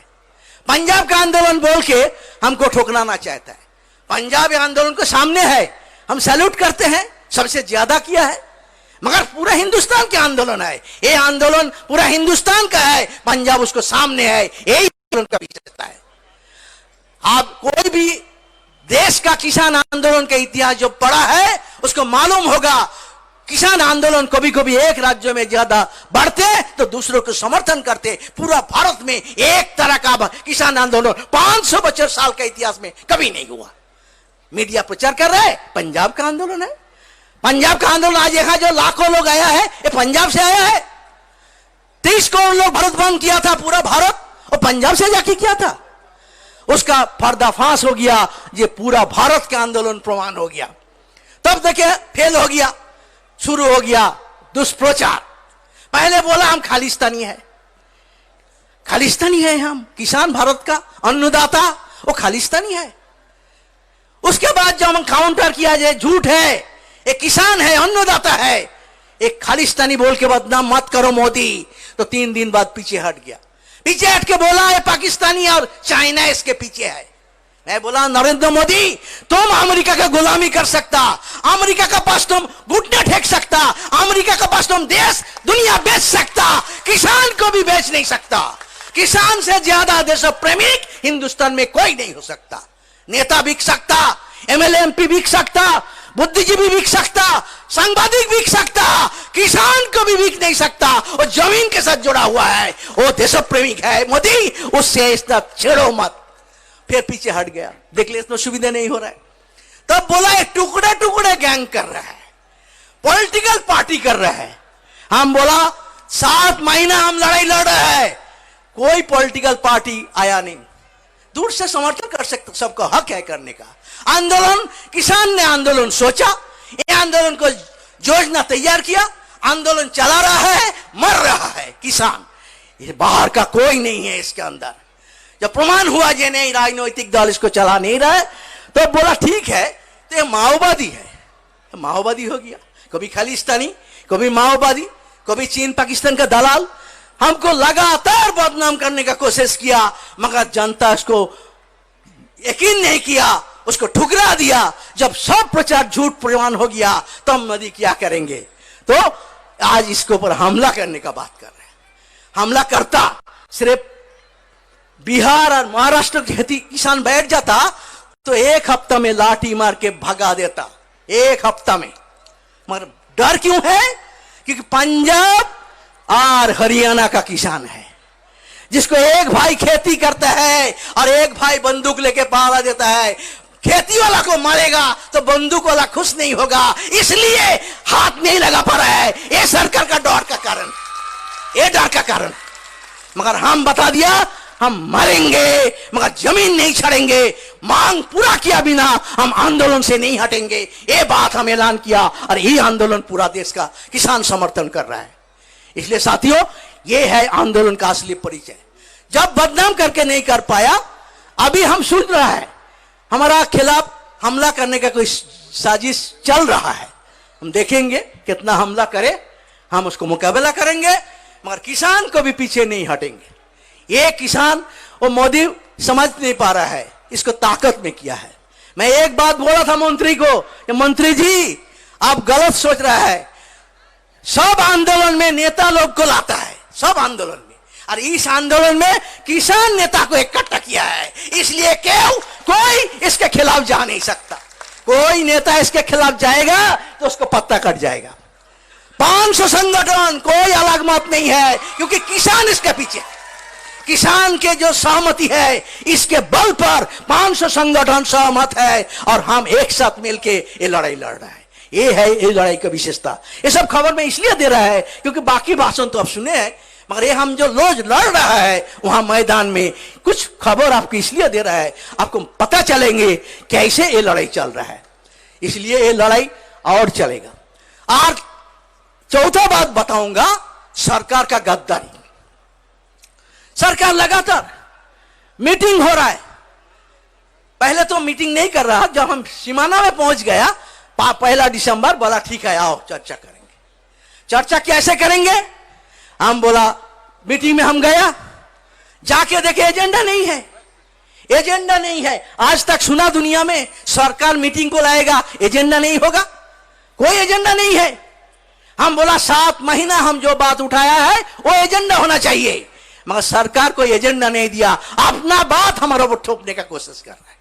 पंजाब का आंदोलन बोल के हमको ठोकराना चाहता है। पंजाब आंदोलन को सामने है, हम सैल्यूट करते हैं, सबसे ज्यादा किया है। मगर पूरा हिंदुस्तान के आंदोलन है, ये आंदोलन पूरा हिंदुस्तान का है, पंजाब उसको सामने है, यही आंदोलन का विशेषता है। आप कोई भी देश का किसान आंदोलन का इतिहास जो पढ़ा है उसको मालूम होगा, किसान आंदोलन कभी कभी एक राज्य में ज्यादा बढ़ते तो दूसरों को समर्थन करते। पूरा भारत में एक तरह का किसान आंदोलन 500 बछर साल का इतिहास में कभी नहीं हुआ। मीडिया प्रचार कर रहा है पंजाब का आंदोलन है। पंजाब का आंदोलन आज यहां जो लाखों लोग आया है ये पंजाब से आया है। 30 करोड़ लोग भारत बंद किया था, पूरा भारत, और पंजाब से जाके किया था। उसका पर्दाफाश हो गया, ये पूरा भारत का आंदोलन प्रमाण हो गया। तब देखिए फेल हो गया, शुरू हो गया दुष्प्रचार। पहले बोला हम खालिस्तानी है, खालिस्तानी है, हम किसान भारत का अन्नदाता, वो खालिस्तानी है। उसके बाद जब हम काउंटर किया जाए झूठ है, एक किसान है, अन्नदाता है, एक खालिस्तानी बोल के बदनाम मत करो मोदी, तो 3 दिन बाद पीछे हट गया। पीछे हट के बोला ये पाकिस्तानी और चाइना इसके पीछे है। मैं बोला नरेंद्र मोदी तुम अमेरिका का गुलामी कर सकता, अमेरिका का पास तुम घुटने टेक सकता, अमेरिका का पास तुम देश दुनिया बेच सकता, किसान को भी बेच नहीं सकता। किसान से ज्यादा देश प्रेमिक हिंदुस्तान में कोई नहीं हो सकता। नेता बिक सकता, एमएलए एमपी बिक सकता, बुद्धिजीवी बिक सकता, सांबादिक बिक सकता, किसान को भी बिक नहीं सकता। वो जमीन के साथ जुड़ा हुआ है, वो देश प्रेमिक है। मोदी उससे इतना छेड़ो मत। फिर पीछे हट गया, देख ले इसमें सुविधा नहीं हो रहा है। तब बोला ये टुकड़े टुकड़े गैंग कर रहा है, पॉलिटिकल पार्टी कर रहा है। हम बोला 7 महीना हम लड़ाई लड़ रहे हैं, कोई पॉलिटिकल पार्टी आया नहीं। दूर से समर्थन कर सकते, सबका हक है करने का। आंदोलन, किसान ने आंदोलन सोचा, ये आंदोलन को योजना तैयार किया, आंदोलन चला रहा है, मर रहा है किसान। ये बाहर का कोई नहीं है इसके अंदर। जब प्रमाण हुआ ये नहीं, राजनीतिक दल इसको चला नहीं रहा है, तो बोला ठीक है तो ये माओवादी है। माओवादी हो गया, कभी खालिस्तानी, कभी माओवादी, कभी चीन पाकिस्तान का दलाल। हमको लगातार बदनाम करने का कोशिश किया, मगर जनता इसको यकीन नहीं किया, उसको ठुकरा दिया। जब सब प्रचार झूठ प्रमाण हो गया तब मोदी क्या करेंगे? तो आज इसके ऊपर हमला करने का बात कर रहे हैं। हमला करता सिर्फ बिहार और महाराष्ट्र के किसान बैठ जाता तो 1 हफ्ता में लाठी मार के भगा देता, 1 हफ्ता में। मगर डर क्यों है? क्योंकि पंजाब और हरियाणा का किसान है, जिसको एक भाई खेती करता है और एक भाई बंदूक लेके पहरा देता है। खेती वाला को मारेगा तो बंदूक वाला खुश नहीं होगा, इसलिए हाथ नहीं लगा पा रहा है। ये सरकार का डर का कारण, ये डर का कारण। मगर हम बता दिया हम मरेंगे मगर जमीन नहीं छोड़ेंगे, मांग पूरा किया बिना हम आंदोलन से नहीं हटेंगे, ये बात हम ऐलान किया। और ये आंदोलन पूरा देश का किसान समर्थन कर रहा है। इसलिए साथियों ये है आंदोलन का असली परिचय। जब बदनाम करके नहीं कर पाया, अभी हम सुन रहा है हमारा खिलाफ हमला करने का कोई साजिश चल रहा है। हम देखेंगे कितना हमला करे, हम उसको मुकाबला करेंगे, मगर किसान को भी पीछे नहीं हटेंगे। ये किसान वो मोदी समझ नहीं पा रहा है, इसको ताकत में किया है। मैं एक बात बोला था मंत्री को, मंत्री जी आप गलत सोच रहा है। सब आंदोलन में नेता लोग को लाता है, सब आंदोलन में, और इस आंदोलन में किसान नेता को इकट्ठा किया है। इसलिए क्यों कोई इसके खिलाफ जा नहीं सकता। कोई नेता इसके खिलाफ जाएगा तो उसको पत्ता कट जाएगा। 500 संगठन, कोई अलग मत नहीं है, क्योंकि किसान इसके पीछे है। किसान के जो सहमति है, इसके बल पर 500 संगठन सहमत है और हम एक साथ मिलके ये लड़ाई लड़ रहे हैं। ये है ये लड़ाई की विशेषता। ये सब खबर में इसलिए दे रहा है क्योंकि बाकी भाषण तो आप सुने हैं, मगर ये हम जो रोज लड़ रहा है वहां मैदान में कुछ खबर आपको इसलिए दे रहा है, आपको पता चलेंगे कैसे ये लड़ाई चल रहा है। इसलिए ये लड़ाई और चलेगा। और चौथा बात बताऊंगा, सरकार का गद्दारी। सरकार लगातार मीटिंग हो रहा है, पहले तो मीटिंग नहीं कर रहा, जब हम सीमाना में पहुंच गया 1 दिसंबर, बोला ठीक है आओ चर्चा करेंगे। चर्चा कैसे करेंगे? हम बोला मीटिंग में हम गया, जाके देखे एजेंडा नहीं है, एजेंडा नहीं है। आज तक सुना दुनिया में सरकार मीटिंग को लाएगा एजेंडा नहीं होगा? कोई एजेंडा नहीं है। हम बोला 7 महीना हम जो बात उठाया है वो एजेंडा होना चाहिए, मगर सरकार कोई एजेंडा नहीं दिया, अपना बात हमारे ऊपर ठोकने का कोशिश कर रहा है।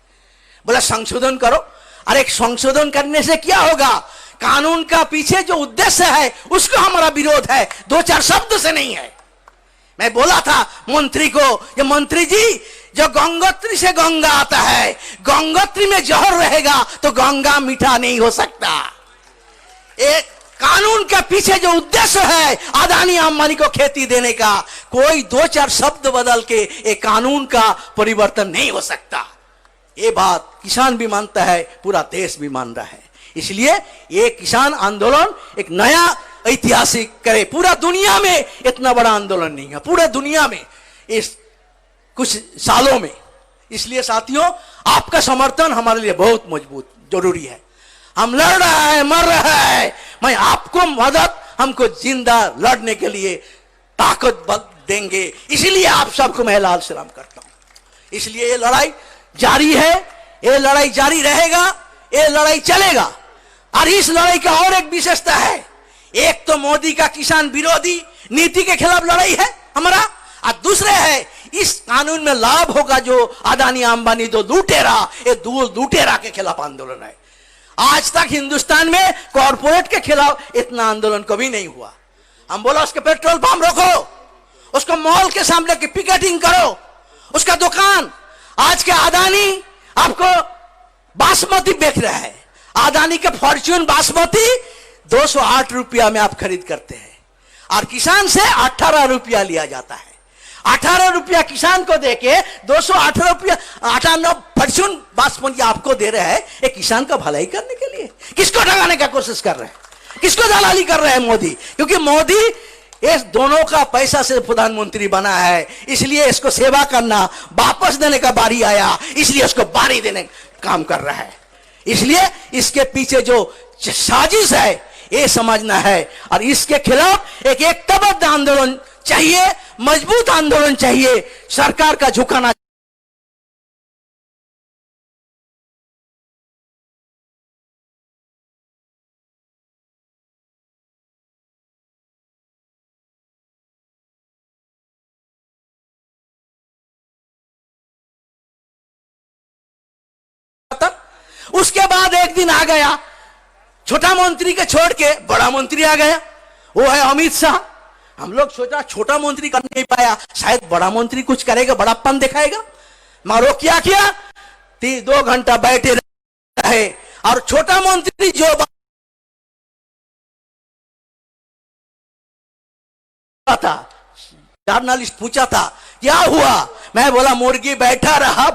बोला संशोधन करो। अरे संशोधन करने से क्या होगा? कानून का पीछे जो उद्देश्य है उसको हमारा विरोध है, 2-4 शब्द से नहीं है। मैं बोला था मंत्री को, ये मंत्री जी जो गंगोत्री से गंगा आता है, गंगोत्री में जहर रहेगा तो गंगा मीठा नहीं हो सकता। एक कानून के पीछे जो उद्देश्य है अदानी अंबानी को खेती देने का, कोई 2-4 शब्द बदल के एक कानून का परिवर्तन नहीं हो सकता। ये बात किसान भी मानता है, पूरा देश भी मान रहा है। इसलिए ये किसान आंदोलन एक नया ऐतिहासिक करे। पूरा दुनिया में इतना बड़ा आंदोलन नहीं है, पूरे दुनिया में इस कुछ सालों में। इसलिए साथियों, आपका समर्थन हमारे लिए बहुत मजबूत जरूरी है। हम लड़ रहा है, मर रहा है, मैं आपको मदद, हमको जिंदा लड़ने के लिए ताकत देंगे। इसलिए आप सबको मैं लाल सलाम करता हूं। इसलिए ये लड़ाई जारी है, ये लड़ाई जारी रहेगा, ये लड़ाई चलेगा। और इस लड़ाई का और एक विशेषता है, एक तो मोदी का किसान विरोधी नीति के खिलाफ लड़ाई है हमारा, और दूसरे है इस कानून में लाभ होगा जो अदानी अंबानी तो लुटेरा, ये लुटेरा के खिलाफ आंदोलन है। आज तक हिंदुस्तान में कॉर्पोरेट के खिलाफ इतना आंदोलन कभी नहीं हुआ। हम बोला उसके पेट्रोल पंप रोको, उसको मॉल के सामने की पिकेटिंग करो, उसका दुकान। आज के अदानी आपको बासमती बेच रहा है, अदानी के फॉर्च्यून बासमती 208 रुपया में आप खरीद करते हैं और किसान से 18 रुपया लिया जाता है। 18 रुपया किसान को देके 218 रुपया 98 फॉर्च्यून बासमती आपको दे रहे हैं, एक किसान का भलाई करने के लिए। किसको ठगाने का कोशिश कर रहे हैं? किसको दलाली कर रहे हैं? मोदी। क्योंकि मोदी इस दोनों का पैसा से प्रधानमंत्री बना है, इसलिए इसको सेवा करना, वापस देने का बारी आया, इसलिए उसको बारी देने का काम कर रहा है। इसलिए इसके पीछे जो साजिश है ये समझना है और इसके खिलाफ एक एकताबद्ध आंदोलन चाहिए, मजबूत आंदोलन चाहिए। सरकार का झुकाना उसके बाद एक दिन आ गया, छोटा मंत्री के छोड़ के बड़ा मंत्री आ गया, वो है अमित शाह। हम लोग सोचा छोटा मंत्री कर नहीं पाया, शायद बड़ा मंत्री कुछ करेगा, बड़ापन दिखाएगा। मगर वो क्या किया, 2 घंटा बैठे रहे और छोटा मंत्री जो था, जर्नलिस्ट पूछा था क्या हुआ, मैं बोला मुर्गी बैठा रहा,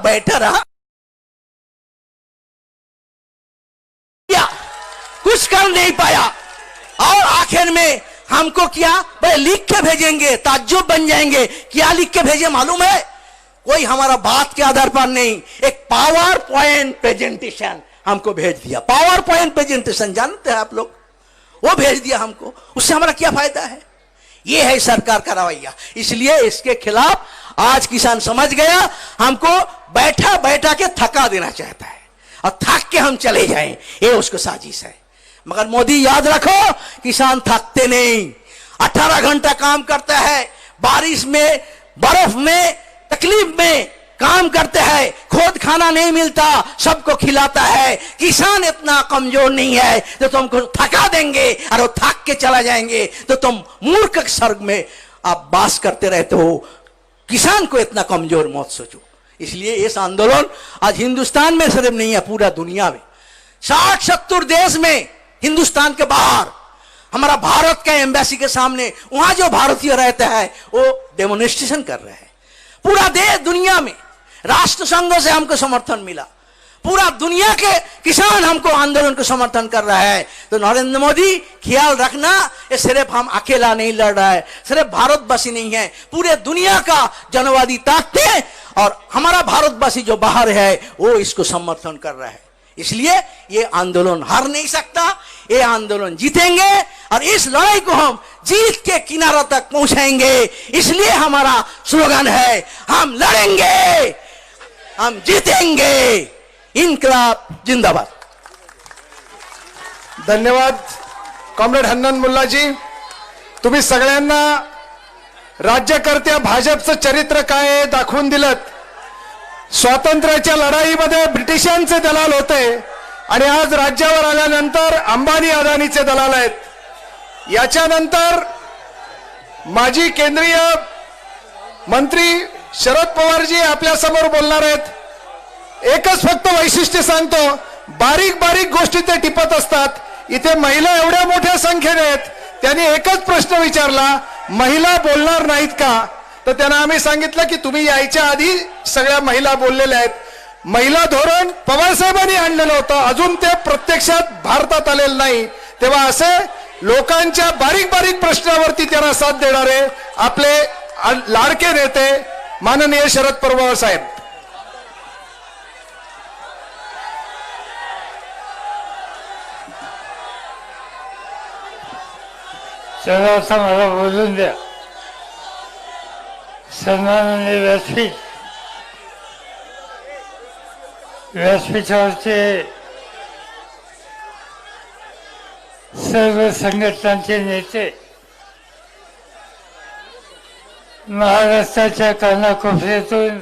कुछ कर नहीं पाया। और आखिर में हमको क्या भाई लिख के भेजेंगे, ताज्जुब बन जाएंगे। क्या लिख के भेजे मालूम है? कोई हमारा बात के आधार पर नहीं, एक पावर पॉइंट प्रेजेंटेशन हमको भेज दिया। पावर पॉइंट प्रेजेंटेशन जानते हैं आप लोग, वो भेज दिया हमको। उससे हमारा क्या फायदा है? ये है सरकार का रवैया। इसलिए इसके खिलाफ आज किसान समझ गया, हमको बैठा बैठा के थका देना चाहता है और थक के हम चले जाएं, ये उसको साजिश है। मगर मोदी याद रखो, किसान थकते नहीं, 18 घंटा काम करता है, बारिश में, बर्फ में, तकलीफ में काम करते हैं, खुद खाना नहीं मिलता, सबको खिलाता है। किसान इतना कमजोर नहीं है तो तुमको थका देंगे और वो थक के चला जाएंगे तो तुम मूर्ख स्वर्ग में आप वास करते रहते हो। किसान को इतना कमजोर मत सोचो। इसलिए इस आंदोलन आज हिंदुस्तान में सिर्फ नहीं है, पूरा दुनिया में 60-70 देश में, हिंदुस्तान के बाहर, हमारा भारत का एम्बेसी के सामने वहां जो भारतीय रहते हैं वो डेमोन्स्ट्रेशन कर रहे हैं। पूरा देश दुनिया में राष्ट्र संघ से हमको समर्थन मिला, पूरा दुनिया के किसान हमको आंदोलन को समर्थन कर रहा है। तो नरेंद्र मोदी ख्याल रखना, ये सिर्फ हम अकेला नहीं लड़ रहा है, सिर्फ भारतवासी नहीं है, पूरे दुनिया का जनवादी ताकतें और हमारा भारतवासी जो बाहर है वो इसको समर्थन कर रहा है। इसलिए ये आंदोलन हार नहीं सकता, ये आंदोलन जीतेंगे और इस लड़ाई को हम जीत के किनारा तक पहुंचाएंगे। इसलिए हमारा स्लोगन है, हम लड़ेंगे, हम जीतेंगे, इनकलाब जिंदाबाद। धन्यवाद कॉम्रेड हन्नन मुल्लाजी. तुम्ही सगळ्यांना राज्यकर्त्या भाजपचं चरित्र काय आहे दाखवून दिलं. स्वातंत्र्याच्या लढाईमध्ये ब्रिटिशांचे दलाल होते आणि आज राज्यावर आल्यानंतर अंबानी अदानीचे दलाल आहेत. याच्यानंतर माजी केंद्रीय मंत्री शरद पवारजी आपल्या समोर बोलणार आहेत. एकच फक्त वैशिष्ट्य सांगतो, बारीक बारीक गोष्टी ते टिपत असतात. इथे महिला एवढ्या मोठ्या संख्येने आहेत. त्यांनी एकच प्रश्न विचारला, महिला बोलणार नाहीत का? तर त्यांना आम्ही सांगितलं की तुम्ही यायच्या आधी सगळ्या महिला बोललेल्या आहेत. महिला धोरण पवारसाहेबांनी आणलेलं होतं, अजून ते प्रत्यक्षात भारतात आलेलं नाही. तेव्हा असे लोकांच्या बारीक बारीक प्रश्नावरती त्यांना साथ देणारे आपले लाडके नेते माननीय शरद पवार साहेब. चला आता मला बोलून द्या. सन्माननीय व्यासपीठावरचे सर्व संघटनांचे नेते, महाराष्ट्राच्या कानाकोपऱ्यातून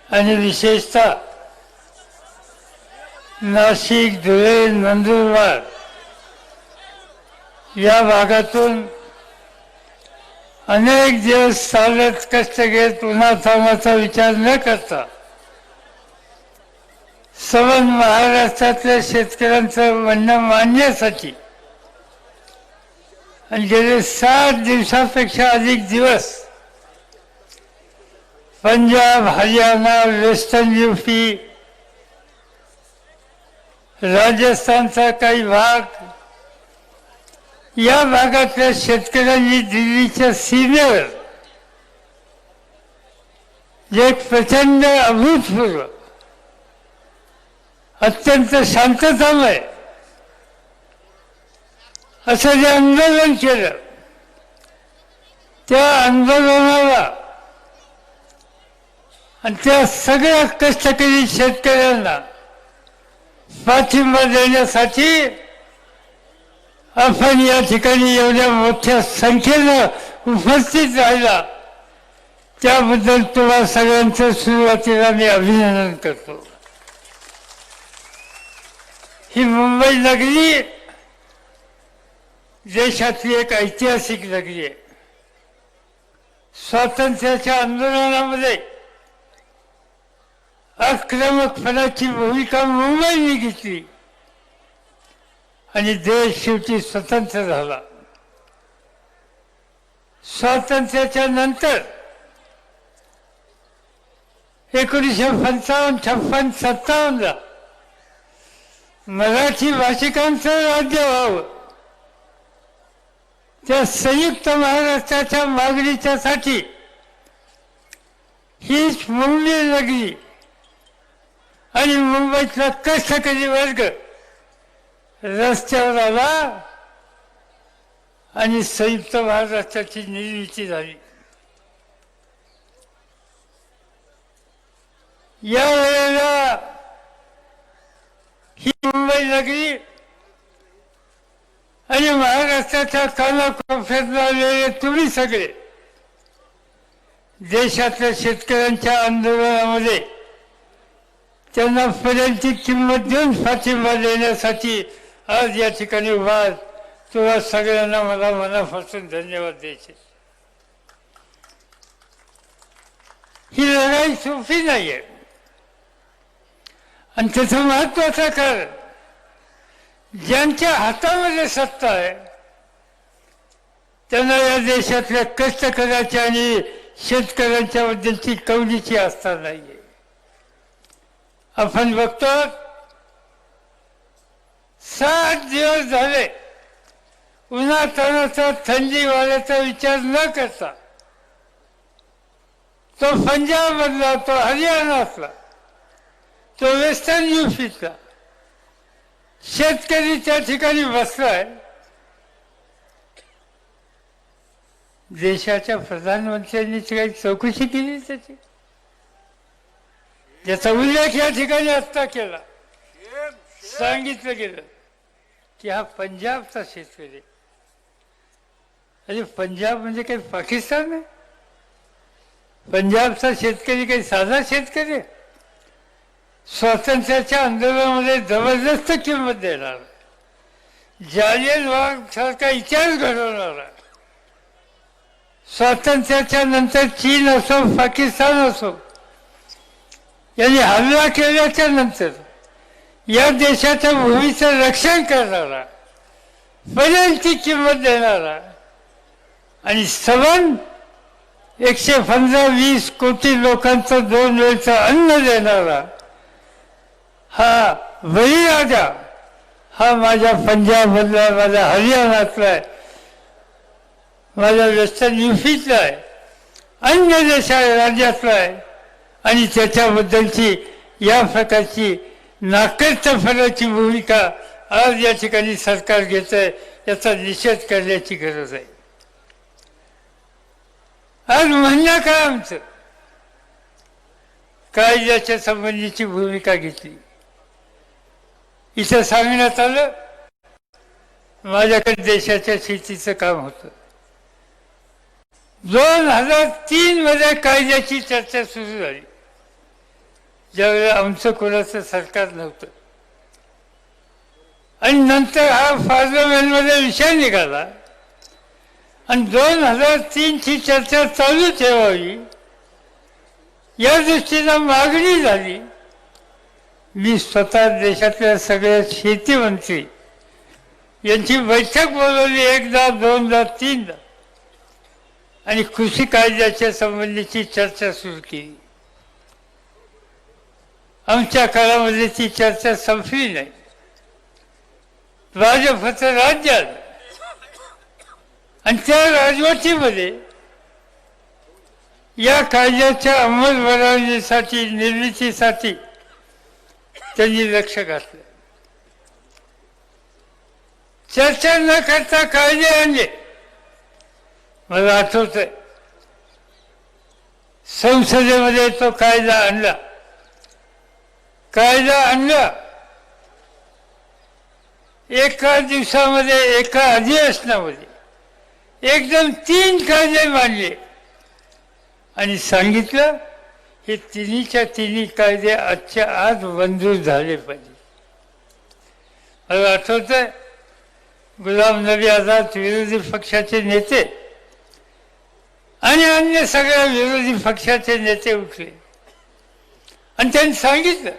आणि विशेषतः नाशिक, धुळे, नंदुरबार या भागातून अनेक दिवस चालत कष्ट घेत उन्हातानाचा विचार न करता संपूर्ण महाराष्ट्रातल्या शेतकऱ्यांचं म्हणणं मांडण्यासाठी आणि गेले 7 दिवसापेक्षा अधिक दिवस पंजाब, हरियाणा, वेस्टर्न यूपी, राजस्थानचा काही भाग या भागातल्या शेतकऱ्यांनी दिल्लीच्या सीमेवर जे प्रचंड अभूतपूर्व अत्यंत शांततामय असं जे आंदोलन केलं, त्या आंदोलनाला आणि त्या सगळ्या कष्टकरी शेतकऱ्यांना पाठिंबा देण्यासाठी आपण या ठिकाणी एवढ्या मोठ्या संख्येनं उपस्थित राहिला, त्याबद्दल तुम्हा सगळ्यांचं सुरुवातीला मी अभिनंदन करतो. ही मुंबई नगरी देशातली एक ऐतिहासिक नगरी आहे. स्वातंत्र्याच्या आंदोलनामध्ये आक्रमकपणाची भूमिका मुंबईने घेतली आणि देश शेवटी स्वतंत्र झाला. स्वातंत्र्याच्या नंतर 1955, 56, 57 मराठी भाषिकांचं राज्य व्हावं, त्या संयुक्त महाराष्ट्राच्या मागणीच्यासाठी हीच मुंबई नगरी आणि मुंबईतला कष्टकरी वर्ग रस्त्यावर आला आणि संयुक्त महाराष्ट्राची निर्मिती झाली. या वेळेला ही मुंबई नगरी आणि महाराष्ट्राच्या कानाकोपऱ्यात आलेले तुम्ही सगळे देशातल्या शेतकऱ्यांच्या आंदोलनामध्ये त्यांना पर्यंतची किंमत देऊन पाठिंबा देण्यासाठी आज या ठिकाणी उभा आहे. तुला सगळ्यांना मला मनापासून धन्यवाद द्यायचे. ही लढाई सोपी नाहीये आणि त्याचं महत्वाचं कारण ज्यांच्या हातामध्ये सत्ता आहे त्यांना या देशातल्या कष्टकऱ्याच्या आणि शेतकऱ्यांच्या बद्दलची कवडीची आस्था नाहीये. आपण बघतो 7 दिवस झाले उन्हातानाचा थंडी वाऱ्याचा विचार न करता तो पंजाब मधला, तो हरियाणातला, तो वेस्टर्न युपीतला शेतकरी त्या ठिकाणी बसलाय. देशाच्या प्रधानमंत्र्यांनी काही चौकशी केली त्याची, ज्याचा उल्लेख या ठिकाणी आत्ता केला. सांगितलं गेलं की हा पंजाबचा शेतकरी. अरे पंजाब म्हणजे काही पाकिस्तान आहे? पंजाबचा शेतकरी काही साधा शेतकरी? स्वातंत्र्याच्या आंदोलनामध्ये जबरदस्त किंमत देणार, जालियनवाला सारखा इतिहास घडवणारा, स्वातंत्र्याच्या नंतर चीन असो पाकिस्तान असो यांनी हल्ला केल्याच्या नंतर या देशाच्या भूमीचं रक्षण करणारा, पर्यंतची किंमत देणारा आणि सवन 115-120 कोटी लोकांचं 2 वेळचं अन्न देणारा हा बळीराजा हा माझ्या पंजाब मधला, माझ्या हरियाणातला आहे, माझ्या वेस्टर्न युपीतला आहे, अन्य देशा राज्यातला आहे आणि त्याच्याबद्दलची या प्रकारची नाकर्तपणाची भूमिका आज या ठिकाणी सरकार घेत आहे. याचा निषेध करण्याची गरज आहे. आज म्हणणं काय आमचं, कायद्याच्या संबंधीची भूमिका घेतली. इथं सांगण्यात आलं माझ्याकडे देशाच्या शेतीचं काम होतं. 2003 मध्ये कायद्याची चर्चा सुरू झाली, ज्यावेळेला आमचं कोणाचं सरकार नव्हतं. आणि नंतर हा पार्लमेंटमध्ये विषय निघाला आणि 2003 ची चर्चा चालू ठेवावी या दृष्टीनं मागणी झाली. मी स्वतः देशातल्या सगळ्या शेती मंत्री यांची बैठक बोलवली, 1दा 2दा 3दा, आणि कृषी कायद्याच्या संबंधीची चर्चा सुरू केली. आमच्या काळामध्ये ती चर्चा संपली नाही. भाजपचं राज्य आलं आणि त्या राजवटीमध्ये या कायद्याच्या अंमलबजावणीसाठी, निर्मितीसाठी त्यांनी लक्ष घातलं. चर्चा न करता कायदे आणले. मला आठवतंय संसदेमध्ये तो कायदा आणला. एका दिवसामध्ये, एका अधिवेशनामध्ये एकदम 3 कायदे मांडले आणि सांगितलं हे तिन्हीच्या तिन्ही कायदे आजच्या आज मंजूर झाले पाहिजे. मला आठवतंय गुलाम नबी आझाद विरोधी पक्षाचे नेते आणि अन्य सगळ्या विरोधी पक्षाचे नेते उठले आणि त्यांनी सांगितलं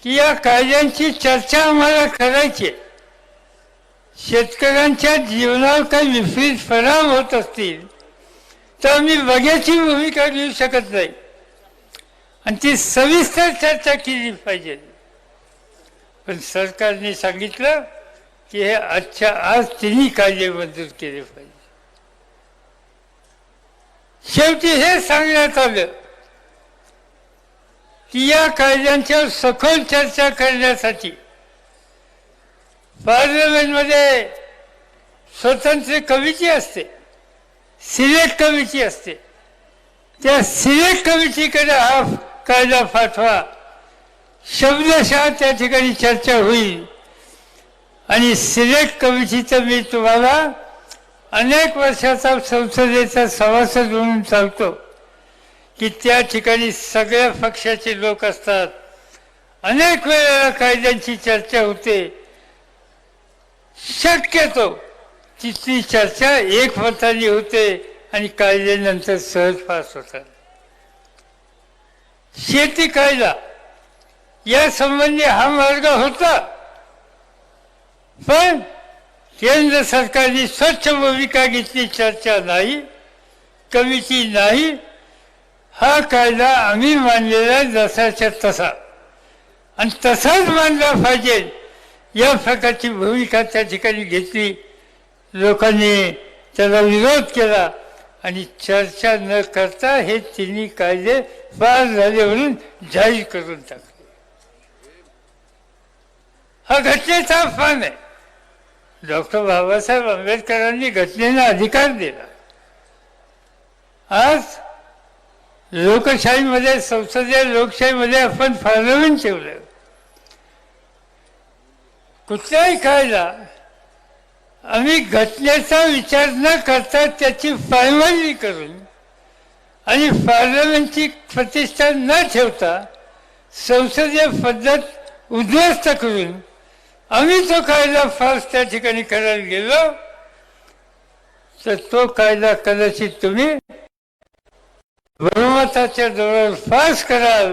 की या कायद्यांची चर्चा आम्हाला करायची, शेतकऱ्यांच्या जीवनावर काही विपरीत परिणाम होत असतील तर आम्ही बघ्याची भूमिका घेऊ शकत नाही आणि ती सविस्तर चर्चा केली पाहिजे. पण सरकारने सांगितलं की हे आजच्या आज तिन्ही कायदे मंजूर केले पाहिजे. शेवटी हे सांगण्यात आलं की या कायद्यांच्यावर सखोल चर्चा करण्यासाठी पार्लमेंटमध्ये स्वतंत्र कमिटी असते, सिलेक्ट कमिटी असते. त्या सिलेक्ट कमिटीकडे हा कायदा पाठवा, शब्दशः त्या ठिकाणी चर्चा होईल आणि सिलेक्ट कमिटीचं मी तुम्हाला अनेक वर्षाचा संसदेचा सभासद म्हणून चालतो की त्या ठिकाणी सगळ्या पक्षाचे लोक असतात. अनेक वेळेला कायद्यांची चर्चा होते. शक्यतो तिथली चर्चा एकमताने होते आणि कायद्यानंतर सहज पास होतात. शेती कायदा या संबंधी हा मार्ग होता, पण केंद्र सरकारने स्वच्छ भूमिका घेतली. चर्चा नाही, कमिटी नाही. हा कायदा आम्ही मानलेला जसाच्या तसा आणि तसाच मानला पाहिजे या प्रकारची भूमिका त्या ठिकाणी घेतली. लोकांनी त्याला विरोध केला आणि चर्चा न करता हे तिन्ही कायदे पास झाले म्हणून जाहीर करून टाकले. हा घटनेचा अपमान आहे. डॉक्टर बाबासाहेब आंबेडकरांनी घटनेला अधिकार दिला. आज लोकशाहीमध्ये, संसदीय लोकशाहीमध्ये आपण पार्लमेंट ठेवलं. कुठलाही कायदा आम्ही घटनेचा विचार न करता त्याची पायमल्ली करून आणि पार्लमेंटची प्रतिष्ठा न ठेवता संसदीय पद्धत उद्ध्वस्त करून आम्ही तो कायदा पास त्या ठिकाणी करायला गेलो तर तो कायदा कदाचित तुम्ही बहुमताच्या जोरावर पास कराल,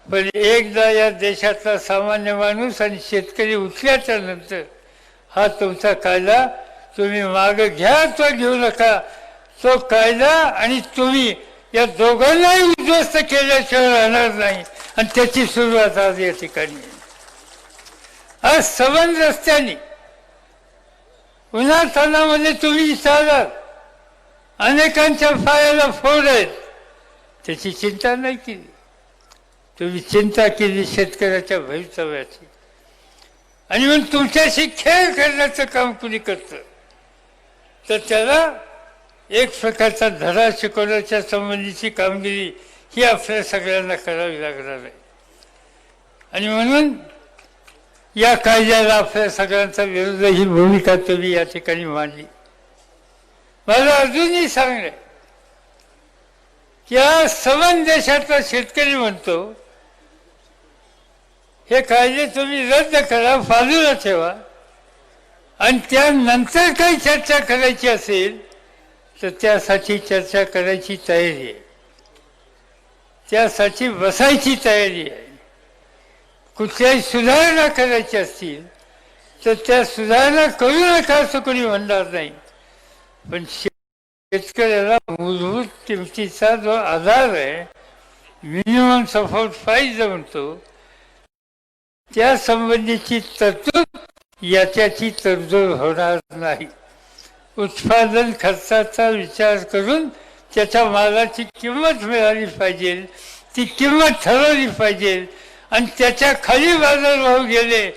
पण एकदा या देशातला सामान्य माणूस आणि शेतकरी उठल्याच्या नंतर हा तुमचा कायदा तुम्ही मागे घ्या तो घेऊ नका. तो कायदा आणि तुम्ही या दोघांनाही उद्ध्वस्त केल्याशिवाय राहणार नाही आणि त्याची सुरुवात आज या ठिकाणी. आज सबंध रस्त्याने उन्हातानामध्ये तुम्ही चालाल, अनेकांच्या पायाला फोड आहेत, त्याची चिंता नाही केली. तुम्ही चिंता केली शेतकऱ्याच्या भवितव्याची आणि म्हणून तुमच्याशी खेळ करण्याचं काम कुणी करतं तर त्याला एक प्रकारचा धडा शिकवण्याच्या संबंधीची कामगिरी ही आपल्या सगळ्यांना करावी लागणार आहे. आणि म्हणून या कायद्याला आपल्या सगळ्यांचा विरोध ही भूमिका तुम्ही या ठिकाणी मांडली. मला अजूनही सांगणे की या सबंध देशातला शेतकरी म्हणतो हे कायदे तुम्ही रद्द करा, बाजूला ठेवा आणि त्यानंतर काही चर्चा करायची असेल तर त्यासाठी चर्चा करायची तयारी आहे, त्यासाठी बसायची तयारी आहे. कुठल्याही सुधारणा करायची असतील तर त्या सुधारणा करू नका असं कोणी म्हणणार नाही, पण शेतकऱ्याला मूलभूत किमतीचा जो आधार आहे, मिनिमम सपोर्ट प्राईस जो म्हणतो, त्या संबंधीची तरतूद याच्याची तरतूद होणार नाही. उत्पादन खर्चाचा विचार करून त्याच्या मालाची किंमत मिळाली पाहिजे, ती किंमत ठरवली पाहिजे आणि त्याच्या खाली बाजारभाव गेले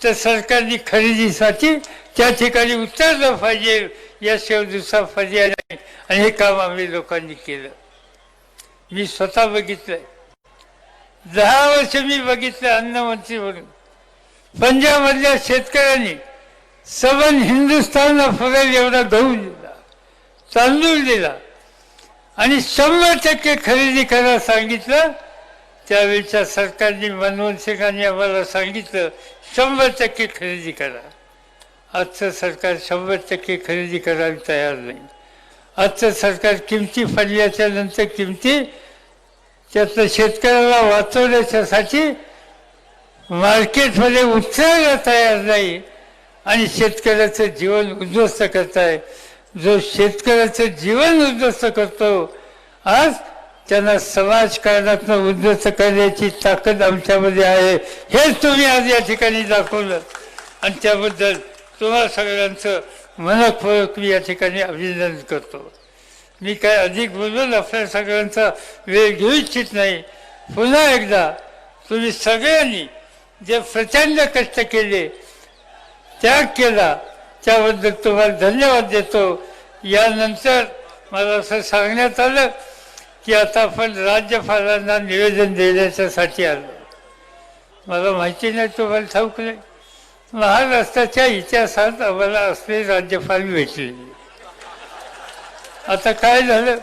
तर सरकारने खरेदीसाठी त्या ठिकाणी उतरलं पाहिजे, याशिवाय दुसरा पर्याय नाही. आणि हे काम आम्ही लोकांनी केलं. मी स्वतः बघितलंय, 10 वर्ष मी बघितलं अन्नमंत्री म्हणून. पंजाबमधल्या शेतकऱ्यांनी सबंध हिंदुस्थानला फुरेल एवढा गहू दिला, तांदूळ दिला आणि 100% खरेदी करायला सांगितलं. त्यावेळच्या सरकारने, मनमोहन सिंगांनी आम्हाला सांगितलं 100% खरेदी करा. आजचं सरकार 100% खरेदी करायला तयार नाही. आजचं सरकार किमती पडल्याच्या नंतर किमती त्यातलं शेतकऱ्याला वाचवण्याच्यासाठी मार्केटमध्ये उतरायला तयार नाही आणि शेतकऱ्याचं जीवन उद्ध्वस्त करताय. जो शेतकऱ्याचं जीवन उद्ध्वस्त करतो आज त्यांना समाजकारणातून उद्ध्वस्त करण्याची ताकद आमच्यामध्ये आहे, हेच तुम्ही आज या ठिकाणी दाखवलं आणि त्याबद्दल तुम्हा सगळ्यांचं मनपूर्वक मी या ठिकाणी अभिनंदन करतो. मी काय अधिक बोलून आपल्या सगळ्यांचा वेळ घेऊ इच्छित नाही. पुन्हा एकदा तुम्ही सगळ्यांनी जे प्रचंड कष्ट केले, त्याग केला, त्याबद्दल तुम्हाला धन्यवाद देतो. यानंतर मला असं सांगण्यात आलं की आता आपण राज्यपालांना निवेदन देण्याच्यासाठी आलो. मला माहिती नाही, तुम्हाला ठाऊक नाही, महाराष्ट्राच्या इतिहासात आम्हाला असले राज्यपाल भेटले आता काय झालं,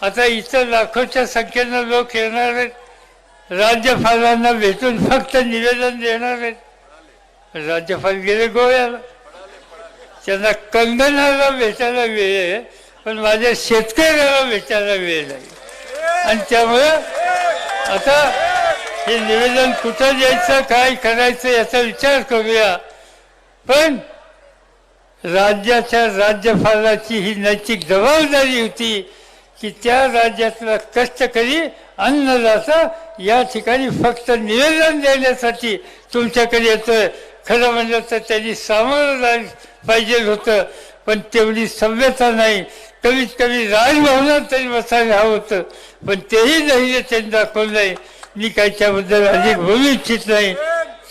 आता इथं लाखोच्या संख्येनं लोक येणार आहेत, राज्यपालांना भेटून फक्त निवेदन देणार आहेत. राज्यपाल गेले गोव्याला, त्यांना कंगनाला भेटायला वेळ आहे, पण माझ्या शेतकऱ्याला भेटायला वेळ नाही. आणि त्यामुळे आता हे निवेदन कुठं द्यायचं, काय करायचं याचा विचार करूया. पण राज्याच्या राज्यपालाची ही नैतिक जबाबदारी होती की त्या राज्यातला कष्टकरी अन्नदाता या ठिकाणी फक्त निवेदन देण्यासाठी तुमच्याकडे येतोय. खरं म्हणलं तर त्यांनी सामोरं जायला पाहिजे होतं, पण तेवढी सभ्यता नाही. कमीत कमी राजभवनात तरी बसायला हवं होतं, पण तेही नाही त्यांनी दाखवलं नाही. मी काही त्याबद्दल अधिक बोलू इच्छित नाही.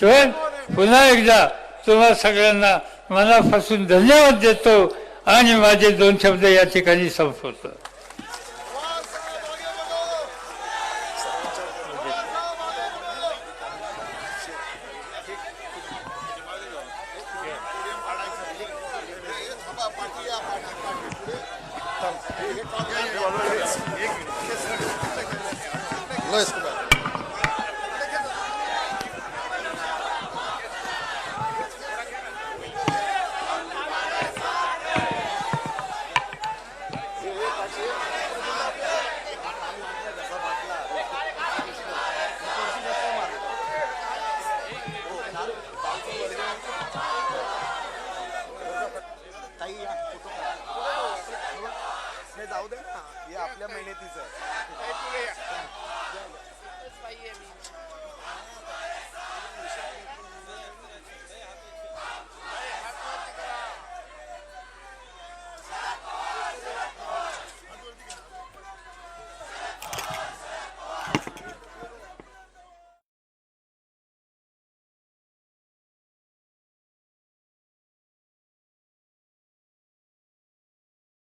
पण पुन्हा एकदा तुम्हा सगळ्यांना मनापासून धन्यवाद देतो आणि माझे 2 शब्द या ठिकाणी संपवतो.